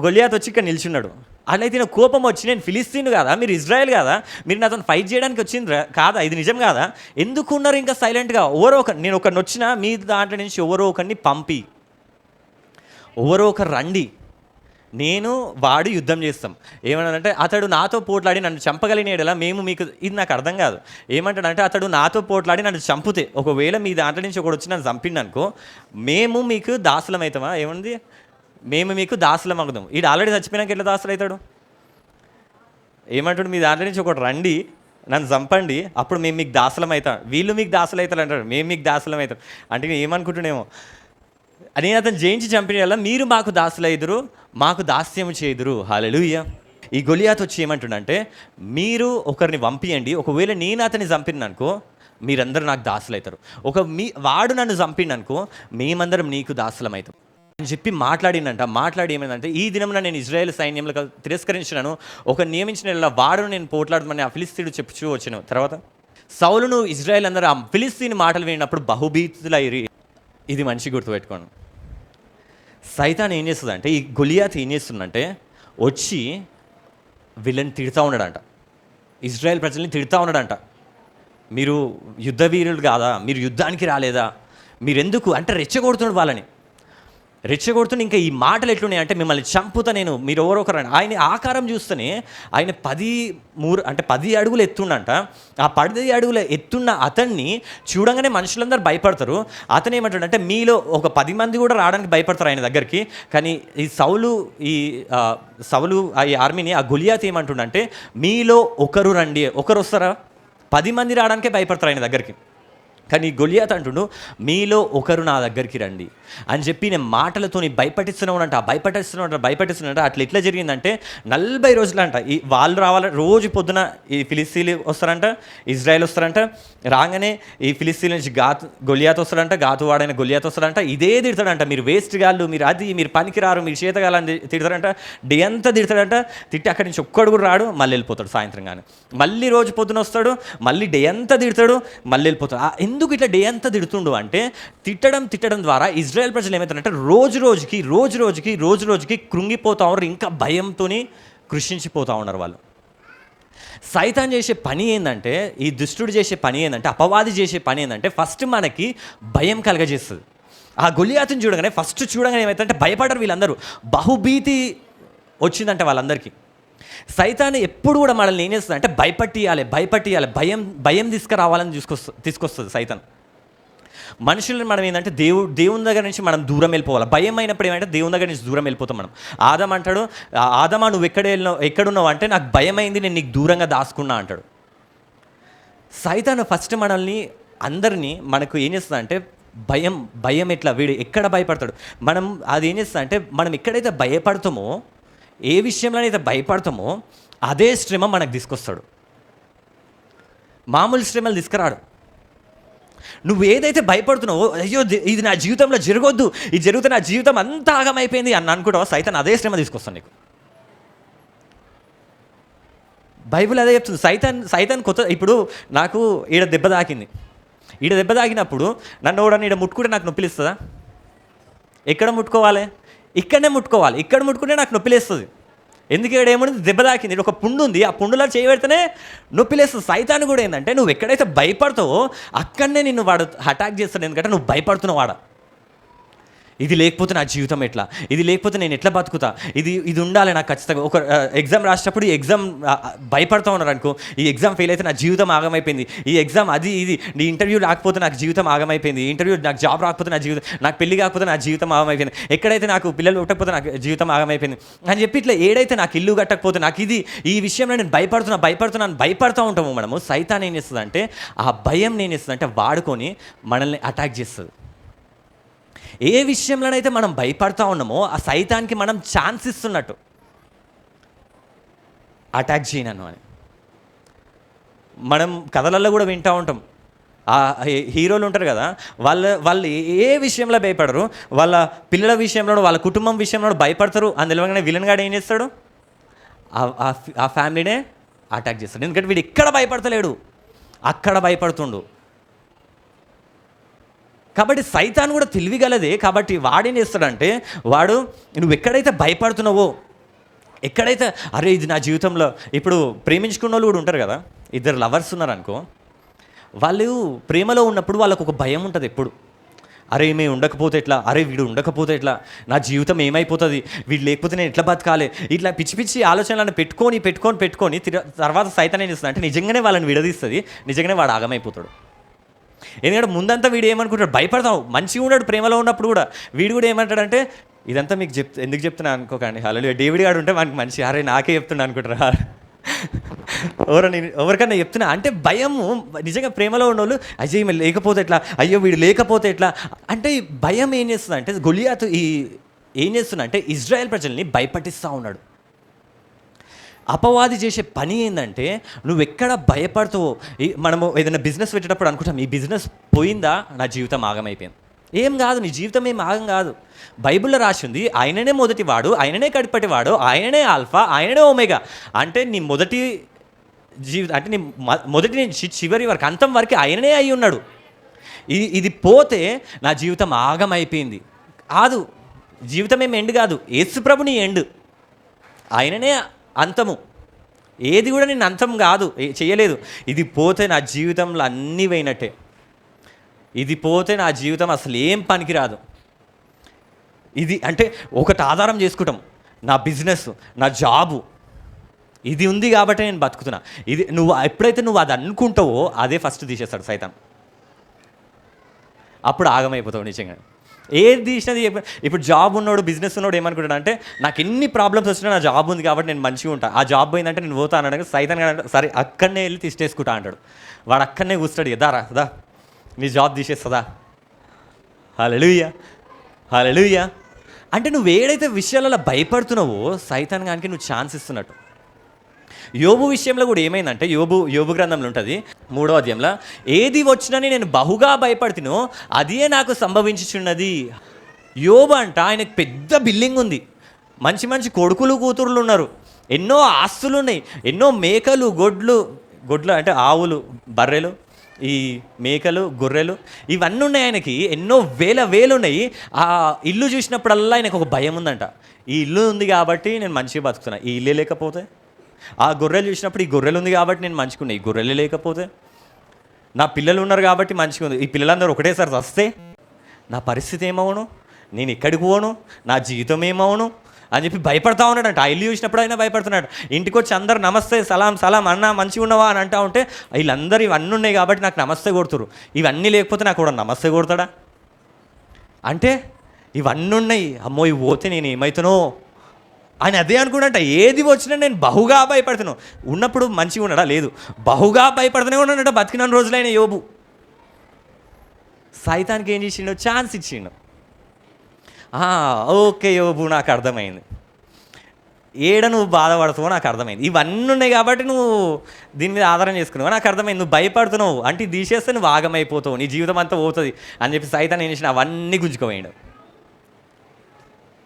గొలియాత్ వచ్చి ఇక్కడ నిల్చున్నాడు. అట్లయితే నాకు కోపం వచ్చి, నేను ఫిలిస్తీన్ కాదా, మీరు ఇజ్రాయెల్ కాదా, మీరు నాతో ఫైట్ చేయడానికి వచ్చింది కాదా, ఇది నిజం కాదా, ఎందుకు ఉన్నారు ఇంకా సైలెంట్గా? ఎవరో ఒకరు, నేను ఒకరిని వచ్చినా మీ దాంట్లో నుంచి ఎవరో ఒకరిని పంపి, ఎవరో ఒకరు రండి, నేను వాడు యుద్ధం చేస్తాం. ఏమన్నాడంటే అతడు నాతో పోట్లాడి నన్ను చంపగలిగినలా మేము మీకు, ఇది నాకు అర్థం కాదు. ఏమంటాడంటే అతడు నాతో పోట్లాడి నన్ను చంపితే, ఒకవేళ మీ దాంట్లో నుంచి ఒకటి వచ్చి నన్ను చంపిండు అనుకో, మేము మీకు దాసులం అవుతామా? ఏముంది? మేము మీకు దాసులం అవుతాం. వీడు ఆల్రెడీ చచ్చిపోయినాక ఎట్లా దాసులు అవుతాడు? ఏమంటాడు? మీ దాంట్లో నుంచి ఒకటి రండి, నన్ను చంపండి, అప్పుడు మేము మీకు దాసులం అవుతాం. వీళ్ళు మీకు దాసులు అవుతారు అంటాడు, మేము మీకు దాసులం అవుతాం. అంటే ఏమనుకుంటున్నామో, నేను అతను జయించి చంపిన వల్ల మీరు మాకు దాసులైదురు, మాకు దాస్యము చేదురు. హల్లెలూయా. ఈ గొలియాత్ వచ్చి ఏమంటుండంటే మీరు ఒకరిని పంపియండి, ఒకవేళ నేను అతన్ని చంపిననుకో మీరందరూ నాకు దాసులవుతారు. వాడు నన్ను చంపిననుకో మేమందరం నీకు దాసులం అవుతాం అని చెప్పి మాట్లాడినంట. మాట్లాడి ఏమైందంటే ఈ దినంలో నేను ఇజ్రాయేల్ సైన్యంలో తిరస్కరించినాను, ఒక నియమించిన వాడును నేను పోట్లాడమని ఆ ఫిలిస్తీయుడు చెప్పుచూ వచ్చాను. తర్వాత సౌలును ఇజ్రాయేల్ అందరూ ఆ ఫిలిస్తీన్ మాటలు విన్నప్పుడు బహుభీతులైరి. ఇది మంచి గుర్తుపెట్టుకోండి. సైతాన్ ఏం చేస్తుందంటే, ఈ గొలియాత్ ఏం చేస్తుందంటే వచ్చి వీళ్ళని తిడుతూ ఉన్నాడంట, ఇజ్రాయెల్ ప్రజల్ని తిడుతూ ఉన్నాడంట. మీరు యుద్ధ వీరులు కాదా, మీరు యుద్ధానికి రాలేదా, మీరెందుకు అంటే రెచ్చగొడుతున్నాడు వాళ్ళని. రెచ్చగొడుతున్న ఇంకా ఈ మాటలు ఎట్లున్నాయి అంటే మిమ్మల్ని చంపుతా నేను, మీరు ఎవరో ఒకరు. ఆయన ఆకారం చూస్తేనే ఆయన 10 అడుగులు ఎత్తుండంట. ఆ 10 అడుగుల ఎత్తున్న అతన్ని చూడంగానే మనుషులందరూ భయపడతారు. అతను ఏమంటాడంటే మీలో ఒక 10 మంది కూడా రావడానికి భయపడతారు ఆయన దగ్గరికి. కానీ ఈ సౌలు ఈ ఆర్మీని, ఆ గొలియాత్ ఏమంటుండంటే మీలో ఒకరు రండి. ఒకరు వస్తారా? 10 మంది రావడానికే భయపడతారు ఆయన దగ్గరికి. కానీ గొలియాత్ అంటుండు మీలో ఒకరు నా దగ్గరికి రండి అని చెప్పి నేను మాటలతో భయపట్టిస్తున్నాడంట. అట్లా ఎట్లా జరిగిందంటే 40 రోజులంట వాళ్ళు రావాలి. రోజు పొద్దున ఈ ఫిలిస్తీన్లు వస్తారంట, ఇజ్రాయెల్ వస్తారంట. రాగానే ఈ ఫిలిస్తీన్ నుంచి గొలియాత్ వస్తాడంట, గాతువాడైన గొలియాత్ వస్తాడంట. ఇదే తిడతాడంట, మీరు వేస్ట్ గాళ్ళు, మీరు పనికిరారు, మీరు చేతగాలని తిడతాడంట. డే అంతా తిడతాడంట. తిట్టి అక్కడి నుంచి ఒక్కడు కూడా రాడు, మళ్ళీ వెళ్ళిపోతాడు. సాయంత్రం కానీ మళ్ళీ రోజు పొద్దున వస్తాడు, మళ్ళీ డే అంతా తిడతాడు, మళ్ళీ వెళ్ళిపోతాడు. ఎందుకు ఇట్లా డే అంతా తిడుతుండు అంటే తిట్టడం ద్వారా ఇజ్రాయెల్ ప్రజలు ఏమవుతారంటే రోజు రోజుకి కృంగిపోతూ ఉన్నారు, ఇంకా భయంతో కృషించిపోతూ ఉన్నారు వాళ్ళు. సైతాన్ చేసే పని ఏంటంటే, ఈ దుష్టుడు చేసే పని ఏంటంటే, అపవాది చేసే పని ఏంటంటే ఫస్ట్ మనకి భయం కలగజేస్తుంది. ఆ గొలియాతుని చూడగానే ఏమవుతుందంటే భయపడరు వీళ్ళందరూ. బహుభీతి వచ్చిందంటే వాళ్ళందరికీ. సైతాను ఎప్పుడు కూడా మనల్ని ఏం చేస్తుంది అంటే భయపట్టియాలి, భయం తీసుకురావాలని తీసుకొస్తుంది సైతాన్. మనుషులను మనం ఏంటంటే దేవుని దగ్గర నుంచి మనం దూరం వెళ్ళిపోవాలి. భయం అయినప్పుడు ఏమంటే దేవుని దగ్గర నుంచి దూరం వెళ్ళిపోతాం మనం. ఆదం అంటాడు, ఆదమా నువ్వు ఎక్కడున్నావు అంటే నాకు భయం అయింది, నేను నీకు దూరంగా దాచుకున్నా అంటాడు. సైతాను ఫస్ట్ మనల్ని అందరినీ మనకు ఏం చేస్తుంది అంటే భయం ఎట్లా, వీడు ఎక్కడ భయపడతాడు, మనం అది ఏం చేస్తుంది అంటే మనం ఎక్కడైతే భయపడతామో, ఏ విషయంలోనైతే భయపడతామో అదే శ్రమ మనకు తీసుకొస్తాడు. మామూలు శ్రమలు తీసుకురాడు. నువ్వు ఏదైతే భయపడుతున్నావో, అయ్యో ఇది నా జీవితంలో జరగొద్దు, ఇది జరిగితే నా జీవితం అంతా ఆగమైపోయింది అని అనుకుంటావో సైతాన్ అదే శ్రమ తీసుకొస్తాను నీకు. బైబిల్ అదే చెప్తుంది. సైతాన్ కొత్త, ఇప్పుడు నాకు ఈడ దెబ్బ తాకినప్పుడు నన్ను ఎవడన్నా ఈడ ముట్టుకుంటే నాకు నొప్పిలేస్తుందా? ఎక్కడ ముట్టుకోవాలి? ఇక్కడనే ముట్టుకోవాలి. ఇక్కడ ముట్టుకుంటే నాకు నొప్పిలేస్తుంది. ఎందుకు? ఇక్కడ ఏముంది, దెబ్బ తాకింది, ఇక్కడ ఒక పుండు ఉంది, ఆ పుండులో చేయబెడితేనే నొప్పిలేస్తుంది. సైతాన్ కూడా ఏంటంటే నువ్వు ఎక్కడైతే భయపడతావో అక్కడనే నిన్ను వాడు అటాక్ చేస్తాడు. ఎందుకంటే నువ్వు భయపడుతున్నావు. ఇది లేకపోతే నా జీవితం ఎట్లా, ఇది లేకపోతే నేను ఎట్లా బతుకుతా, ఇది ఉండాలి నాకు ఖచ్చితంగా. ఒక ఎగ్జామ్ రాసేటప్పుడు ఈ ఎగ్జామ్ భయపడతా ఉన్నారు అనుకో, ఈ ఎగ్జామ్ ఫెయిల్ అయితే నా జీవితం ఆగమైపోయింది, ఈ ఎగ్జామ్ ఇది నీ ఇంటర్వ్యూ రాకపోతే నాకు జీవితం ఆగమైపోయింది, నాకు జాబ్ రాకపోతే నా జీవితం, నాకు పెళ్లి కాకపోతే నా జీవితం ఆగమైపోయింది, ఎక్కడైతే నాకు పిల్లలు పుట్టకపోతే నాకు జీవితం ఆగమైపోయింది అని చెప్పి ఇట్లా ఏడైతే నాకు ఇల్లు కట్టకపోతే నాకు ఈ విషయంలో నేను భయపడుతూ ఉంటాము మనము. సైతాన్ ఏం చేస్తుంది అంటే ఆ భయం నేను చేస్తుంది అంటే వాడుకొని మనల్ని అటాక్ చేస్తుంది. ఏ విషయంలోనైతే మనం భయపడతా ఉన్నామో ఆ సైతాన్కి మనం ఛాన్స్ ఇస్తున్నట్టు, అటాక్ చేయను అని. మనం కథలలో కూడా వింటూ ఉంటాం, ఆ హీరోలు ఉంటారు కదా, వాళ్ళు ఏ విషయంలో భయపడరు, వాళ్ళ పిల్లల విషయంలో, వాళ్ళ కుటుంబం విషయంలో భయపడతారు అని తెలియగానే విలన్ గాడు ఏం చేస్తాడు, ఆ ఫ్యామిలీనే అటాక్ చేస్తాడు. ఎందుకంటే వీడు ఎక్కడ భయపడతలేడు, అక్కడ భయపడుతుండు. కాబట్టి సైతాన్ కూడా తెలివిగలదే. కాబట్టి వాడేం చేస్తాడంటే వాడు నువ్వు ఎక్కడైతే భయపడుతున్నావో, ఎక్కడైతే అరే ఇది నా జీవితంలో, ఇప్పుడు ప్రేమించుకున్న వాళ్ళు కూడా ఉంటారు కదా, ఇద్దరు లవర్స్ ఉన్నారనుకో, వాళ్ళు ప్రేమలో ఉన్నప్పుడు వాళ్ళకు ఒక భయం ఉంటుంది ఎప్పుడు. అరే మేము ఉండకపోతే ఎట్లా, అరే వీడు ఉండకపోతే ఎట్లా, నా జీవితం ఏమైపోతుంది, వీడు లేకపోతే నేను ఎట్లా బతకాలి, ఇట్లా పిచ్చి ఆలోచనలను పెట్టుకొని తర్వాత సైతాన్ ఏం చేస్తుంది అంటే నిజంగానే వాళ్ళని విడదీస్తుంది, నిజంగానే వాడు ఆగమైపోతాడు. ఎందుకంటే ముందంతా వీడు ఏమనుకుంటాడు, భయపడతావు, మంచిగా ఉన్నాడు ప్రేమలో ఉన్నప్పుడు కూడా. వీడు కూడా ఏమంటాడంటే ఇదంతా మీకు ఎందుకు చెప్తున్నా అనుకోకండి, హలో డేవిడ్ గారు ఉంటే మనకి మంచి, అరే నాకే చెప్తున్నా అనుకుంటారా, ఎవరికన్నా చెప్తున్నా అంటే భయము. నిజంగా ప్రేమలో ఉన్నోళ్ళు అయ్యో లేకపోతే ఎట్లా, అయ్యో వీడు లేకపోతే ఎట్లా అంటే భయం ఏం చేస్తుంది అంటే గొలియాతు ఏం చేస్తున్నా అంటే ఇజ్రాయెల్ ప్రజల్ని భయపట్టిస్తూ ఉన్నాడు. అపవాది చేసే పని ఏంటంటే నువ్వు ఎక్కడ భయపడుతావో, మనము ఏదైనా బిజినెస్ పెట్టేటప్పుడు అనుకుంటాం ఈ బిజినెస్ పోయిందా నా జీవితం ఆగమైపోయింది. ఏం కాదు, నీ జీవితం ఏం ఆగం కాదు. బైబిల్లో రాసి ఉంది ఆయననే మొదటివాడు, ఆయననే కడిపటివాడు, ఆయననే ఆల్ఫా, ఆయననే ఒమేగా. అంటే నీ మొదటి జీవితం అంటే నీ మొదటి నుంచి చివరి వరకు అంతం వరకు ఆయననే అయి ఉన్నాడు. ఇది పోతే నా జీవితం ఆగమైపోయింది కాదు. జీవితం ఏం ఎండ్ కాదు, యేసు ప్రభు నీ ఎండ్, ఆయననే అంతము. ఏది కూడా నేను అంతం కాదు, చేయలేదు. ఇది పోతే నా జీవితంలో అన్నీ పోయినట్టే. ఇది పోతే నా జీవితం అసలు ఏం పనికిరాదు. ఇది అంటే ఒకటి ఆధారం చేసుకుంటాం, నా బిజినెస్, నా జాబు, ఇది ఉంది కాబట్టి నేను బతుకుతున్నా. ఇది ఎప్పుడైతే నువ్వు అది అనుకుంటావో అదే ఫస్ట్ తీసేస్తాడు సైతాన్. అప్పుడు ఆగమైపోతావు నిజంగా. ఏది తీసినది ఇప్పుడు జాబ్ ఉన్నోడు, బిజినెస్ ఉన్నోడు ఏమనుకుంటాడు అంటే నాకు ఎన్ని ప్రాబ్లమ్స్ వచ్చినా నా జాబ్ ఉంది కాబట్టి నేను మంచిగా ఉంటాను, ఆ జాబ్ పోయిందంటే నేను పోతా అన్నాడు. సైతాన్ సరే అక్కడనే వెళ్ళి తీసేసుకుంటా అంటాడు. వాడు అక్కడనే కూర్స్తాడు, దా నీ జాబ్ తీసేస్తుందా. హల్లెలూయా, హల్లెలూయా. అంటే నువ్వు ఏడైతే విషయాలలో భయపడుతున్నావో సైతాన్ గానికి నువ్వు ఛాన్స్ ఇస్తున్నట్టు. యోబు విషయంలో కూడా ఏమైందంటే యోబు గ్రంథంలో ఉంటుంది 3వ అధ్యాయంలో, ఏది వచ్చినని నేను బహుగా భయపడుతునో అదే నాకు సంభవించుచున్నది. యోబు అంట ఆయనకు పెద్ద బిల్డింగ్ ఉంది, మంచి కొడుకులు కూతురులు ఉన్నారు, ఎన్నో ఆస్తులు ఉన్నాయి, ఎన్నో మేకలు గొడ్లు అంటే ఆవులు, బర్రెలు, ఈ మేకలు, గొర్రెలు ఇవన్నీ ఉన్నాయి ఆయనకి, ఎన్నో వేలు ఉన్నాయి. ఆ ఇల్లు చూసినప్పుడల్లా ఆయనకు ఒక భయం ఉందంట, ఈ ఇల్లు ఉంది కాబట్టి నేను మంచిగా బతుకుతున్నా, ఈ ఇల్లే లేకపోతే, ఆ గొర్రెలు చూసినప్పుడు ఈ గొర్రెలు ఉంది కాబట్టి నేను మంచిగా, ఈ గొర్రెలే లేకపోతే, నా పిల్లలు ఉన్నారు కాబట్టి మంచిగా ఉంది, ఈ పిల్లలందరూ ఒకటేసారి వస్తే నా పరిస్థితి ఏమవును, నేను ఎక్కడికి పోను, నా జీవితం ఏమవును అని చెప్పి భయపడతా ఉన్నాడంట. ఆ ఇల్లు చూసినప్పుడు అయినా భయపడుతున్నాడు. ఇంటికి వచ్చి అందరు నమస్తే సలాం సలాం అన్న మంచిగా ఉన్నవా అని అంటా ఉంటే వీళ్ళందరూ ఇవన్నీ ఉన్నాయి కాబట్టి నాకు నమస్తే కొడుతురు, ఇవన్నీ లేకపోతే నాకు కూడా నమస్తే కొడతాడా అంటే ఇవన్నీ ఉన్నాయి, అమ్మో ఇవి పోతే నేను ఏమవుతానో అని అదే అనుకున్నట్ట. ఏది వచ్చినా నేను బహుగా భయపడుతున్నాను. ఉన్నప్పుడు మంచిగా ఉన్నాడా? లేదు, బహుగా భయపడుతూనే ఉన్నాడట బతికిన రోజులైన యోబు. సైతానికి ఏం చేసిండు? ఛాన్స్ ఇచ్చిండు. ఓకే యోబు, నాకు అర్థమైంది, ఏడ నువ్వు బాధపడుతున్నావు నాకు అర్థమైంది, ఇవన్నీ ఉన్నాయి కాబట్టి నువ్వు దీని మీద ఆధారం చేసుకున్నావు, నాకు అర్థమైంది, నువ్వు భయపడుతున్నావు అంటే తీసేస్తే నువ్వు ఆగమైపోతావు, నీ జీవితం అంతా పోతుంది అని చెప్పి సైతాన్ ఏం చేసిన అవన్నీ గుంజుకోవేయండు.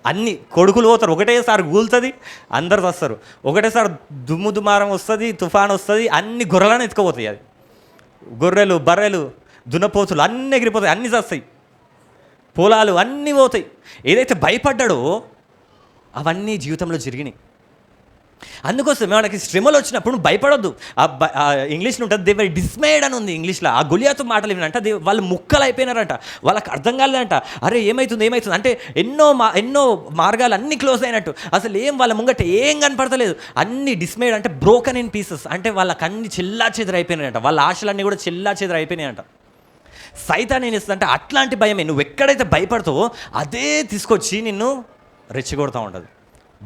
అన్ని కొడుకులు పోతారు, ఒకటేసారి గూలుతుంది, అందరు వస్తారు, ఒకటేసారి దుమ్ము దుమారం వస్తుంది, తుఫాన్ వస్తుంది, అన్ని గొర్రెలను ఎత్తుకుపోతాయి. అది గొర్రెలు బర్రెలు దున్నపోతులు అన్నీ ఎగిరిపోతాయి, అన్నీ చస్తాయి, పొలాలు అన్నీ పోతాయి. ఏదైతే భయపడ్డాడో అవన్నీ జీవితంలో జరిగినాయి. అందుకోసం మనకి శ్రమలు వచ్చినప్పుడు భయపడొద్దు. ఇంగ్లీష్లో ఉంటుంది దే వర్ డిస్మేడ్ అని ఉంది ఇంగ్లీష్లో. ఆ గొలియాతు మాటలు ఏమిటంటే వాళ్ళు ముక్కలు అయిపోయినారంట, వాళ్ళకి అర్థం కాలేదంట. అరే ఏమవుతుంది అంటే ఎన్నో మార్గాలు అన్నీ క్లోజ్ అయినట్టు, అసలు ఏం వాళ్ళ ముంగట ఏం కనపడతలేదు, అన్నీ డిస్మేడ్ అంటే బ్రోకన్ ఇన్ పీసెస్, అంటే వాళ్ళకి అన్ని చెల్లా చెదరు అయిపోయినాయంట, వాళ్ళ ఆశలన్నీ కూడా చెల్లా చెదరు అయిపోయినాయంట. సైతాన్ ఏం చేస్తుందంటే అట్లాంటి భయమే, నువ్వు ఎక్కడైతే భయపడతావో అదే తీసుకొచ్చి నిన్ను రెచ్చగొడతా ఉంటుంది,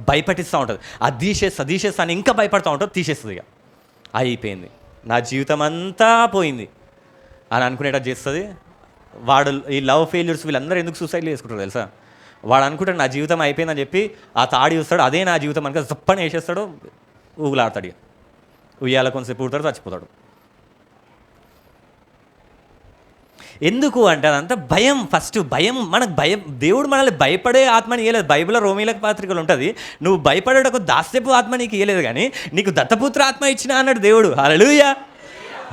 భయపట్టిస్తూ ఉంటుంది. అది తీసేస్తా అని ఇంకా భయపడతా ఉంటుంది, తీసేస్తుంది. ఇక అయిపోయింది, నా జీవితం అంతా పోయింది అని అనుకునేటట్టు చేస్తుంది. వాడు ఈ లవ్ ఫెయిల్యూర్స్ వీళ్ళందరూ ఎందుకు సూసైడ్ చేసుకుంటారు తెలుసా? వాడు అనుకుంటాడు నా జీవితం అయిపోయిందని చెప్పి ఆ తాడి చూస్తాడు, అదే నా జీవితం అనుక తప్పని వేసేస్తాడు, ఊగులాడతాడు, ఇక ఉయ్యాల కొంతసేపు పుడతాడు, చచ్చిపోతాడు. ఎందుకు అంటే అదంతా భయం. ఫస్ట్ భయం, మనకు భయం. దేవుడు మనల్ని భయపడే ఆత్మని ఇవ్వలేదు. బైబిల్లో రోమీలకు పత్రికలు ఉంటుంది, నువ్వు భయపడేటకు దాస్యపు ఆత్మ నీకు ఇవ్వలేదు, కానీ నీకు దత్తపుత్ర ఆత్మ ఇచ్చినా అన్నాడు దేవుడు. హల్లెలూయా,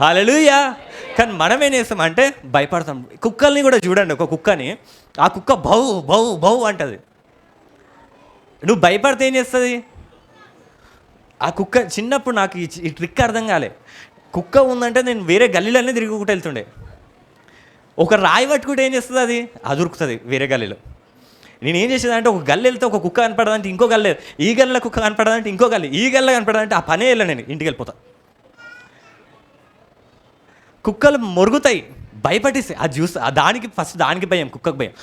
హల్లెలూయా. కానీ మనం ఏం చేస్తామంటే భయపడతాం. కుక్కల్ని కూడా చూడండి, ఒక కుక్కని, ఆ కుక్క బౌ బౌ బౌ అంటుంది. నువ్వు భయపడితే ఏం చేస్తుంది ఆ కుక్క? చిన్నప్పుడు నాకు ఈ ట్రిక్ అర్థం కాలే. కుక్క ఉందంటే నేను వేరే గల్లీలన్నీ తిరుగుకుంటూ వెళ్తుండే. ఒక రాయి పట్టుకుంటే ఏం చేస్తుంది, అది అదురుకుతుంది వేరే గల్లీలో. నేనేం చేసేదంటే ఒక గల్లి వెళ్తే ఒక కుక్క కనపడదంటే ఇంకో గల్లే, ఈ గల్లీలో కుక్క కనపడదంటే ఇంకో గల్లి, ఈ గల్లీలో కనపడదంటే ఆ పనే వెళ్ళను, నేను ఇంటికి వెళ్ళిపోతా. కుక్కలు మొరుగుతాయి, భయపడిస్తాయి. అది చూస్తే దానికి ఫస్ట్ దానికి భయం, కుక్కకు భయం.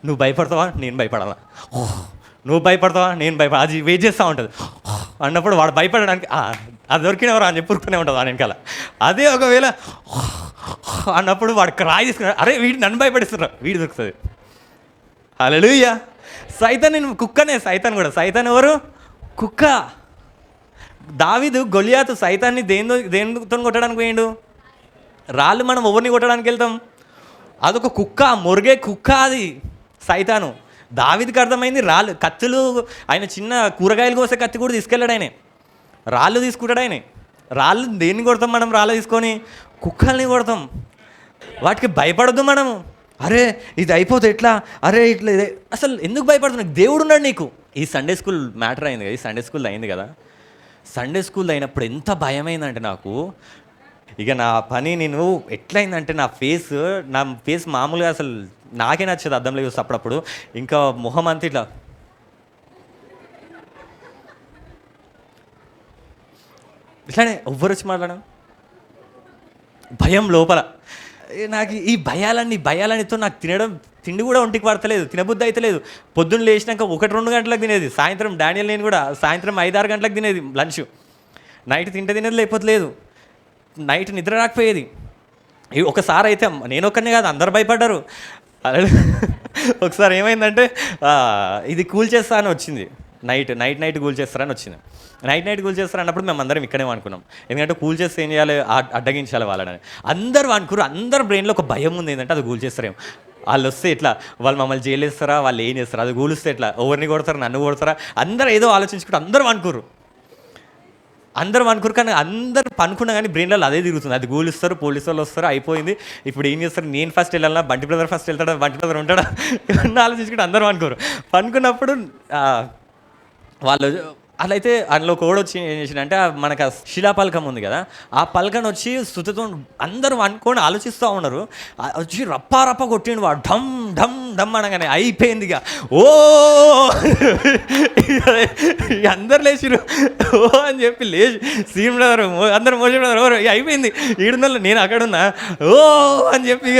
నువ్వు భయపడతావా, నేను భయపడాలా, నువ్వు భయపడతావా, నేను భయపడ, అది వెయిట్ చేస్తూ ఉంటుంది. అన్నప్పుడు వాడు భయపడడానికి అది దొరికినవరా అని చెప్పి ఉరుకునే ఉంటుంది వాడి వెనకాల. అదే ఒకవేళ అన్నప్పుడు వాడు రాయి తీసుకున్నాడు, అరే వీడు నన్ను భయపడిస్తున్నారు, వీడు దొరుకుతుంది. హల్లెలూయా. సైతాన్ నేను కుక్కనే, సైతాన్ కూడా. సైతాన్ ఎవరు? కుక్క. దావీదు గొలియాతు సైతాన్ని దేనితో కొట్టడానికి పోయిండు? రాళ్ళు. మనం ఎవరిని కొట్టడానికి వెళ్తాం? అదొక కుక్క, మొరిగే కుక్క అది సైతాను. దావీదుకి అర్థమైంది రాళ్ళు, కత్తులు, ఆయన చిన్న కూరగాయలు కోసే కత్తి కూడా తీసుకెళ్ళాడు ఆయన, రాళ్ళు తీసుకుంటాడు ఆయన. రాళ్ళు దేన్ని కొడతాం మనం? రాళ్ళు తీసుకొని కుక్కల్ని కొడతాం. వాటికి భయపడద్దు మనము. అరే ఇది అయిపోతే ఎట్లా, అరే ఇట్లా ఇదే. అసలు ఎందుకు భయపడుతున్నావు? దేవుడు ఉన్నాడు నీకు. ఈ సండే స్కూల్ మ్యాటర్ అయింది కదా, ఈ సండే స్కూల్ అయింది కదా. సండే స్కూల్ అయినప్పుడు ఎంత భయమైందంటే నాకు, ఇక నా పని నేను ఎట్లయిందంటే నా ఫేస్ మామూలుగా అసలు నాకే నచ్చదు అద్దంలో చూస్తే అప్పుడప్పుడు. ఇంకా మొహం అంతా ఇట్లా ఇట్లానే ఎవ్వరు వచ్చి మాట్లాడడం, భయం లోపల. నాకు ఈ భయాలనితో నాకు తిండి కూడా ఒంటికి పడతలేదు, తినబుద్ధి అయితే లేదు. పొద్దున్న లేచినాక 1-2 గంటలకు తినేది, సాయంత్రం డానియల్ నేను కూడా సాయంత్రం 5-6 గంటలకు తినేది లంచ్. నైట్ తినేది లేకపోతే లేదు, నైట్ నిద్ర రాకపోయేది. ఒకసారి అయితే నేను ఒక్కనే కాదు, అందరు భయపడ్డారు. ఒకసారి ఏమైందంటే ఇది కూల్ చేస్తా అని వచ్చింది, నైట్ కూల్ చేస్తారని వచ్చింది. నైట్ కూల్ చేస్తారన్నప్పుడు మేము అందరం ఇక్కడే అనుకున్నాం, ఎందుకంటే కూల్ చేస్తే ఏం చేయాలి, అడ్డగించాలి వాళ్ళని. అందరూ అనుకున్నారు, అందరు బ్రెయిన్లో ఒక భయం ఉంది, ఏంటంటే అది కూల్ చేస్తారేమో, వాళ్ళు వస్తే ఎట్లా, వాళ్ళు మమ్మల్ని జైలు వేస్తారా, వాళ్ళు ఏం చేస్తారు, అది కూలిస్తే ఎట్లా, ఎవరిని కొడతారా, నన్ను కొడతారా, అందరూ ఏదో ఆలోచించుకుంటూ అందరూ అనుకున్నారు. కానీ అందరు పనుకున్నా కానీ బ్రెయిన్లో అదే తిరుగుతుంది, అది గూలుస్తారు, పోలీసు వాళ్ళు వస్తారు, అయిపోయింది. ఇప్పుడు ఏం చేస్తారు, నేను ఫస్ట్ వెళ్ళాలా, బంటి బ్రదర్ ఫస్ట్ వెళ్తాడా, బంటి బ్రదర్ ఉంటాడా, ఇవన్నీ ఆలోచించుకుంటే అందరూ అనుకోరు. పనుకున్నప్పుడు వాళ్ళు అట్లా అయితే అందులో కోడ్ వచ్చి ఏం చేసిందంటే, మనకు ఆ శిలాపలకం ఉంది కదా, ఆ పలకను వచ్చి స్థుతితో అందరూ అనుకొని ఆలోచిస్తూ ఉన్నారు. వచ్చి రప్ప కొట్టిండు వాడు, ఢమ్ ఢమ్ ఢమ్ అనగానే అయిపోయింది. ఇక ఓ అందరు లేచిరు ఓ అని చెప్పి లేచి సీన్ బ్రదర్ అందరు మోసే బ్రదర్ ఓ అయిపోయింది. ఈడున్నోళ్ళు నేను అక్కడున్నా ఓ అని చెప్పి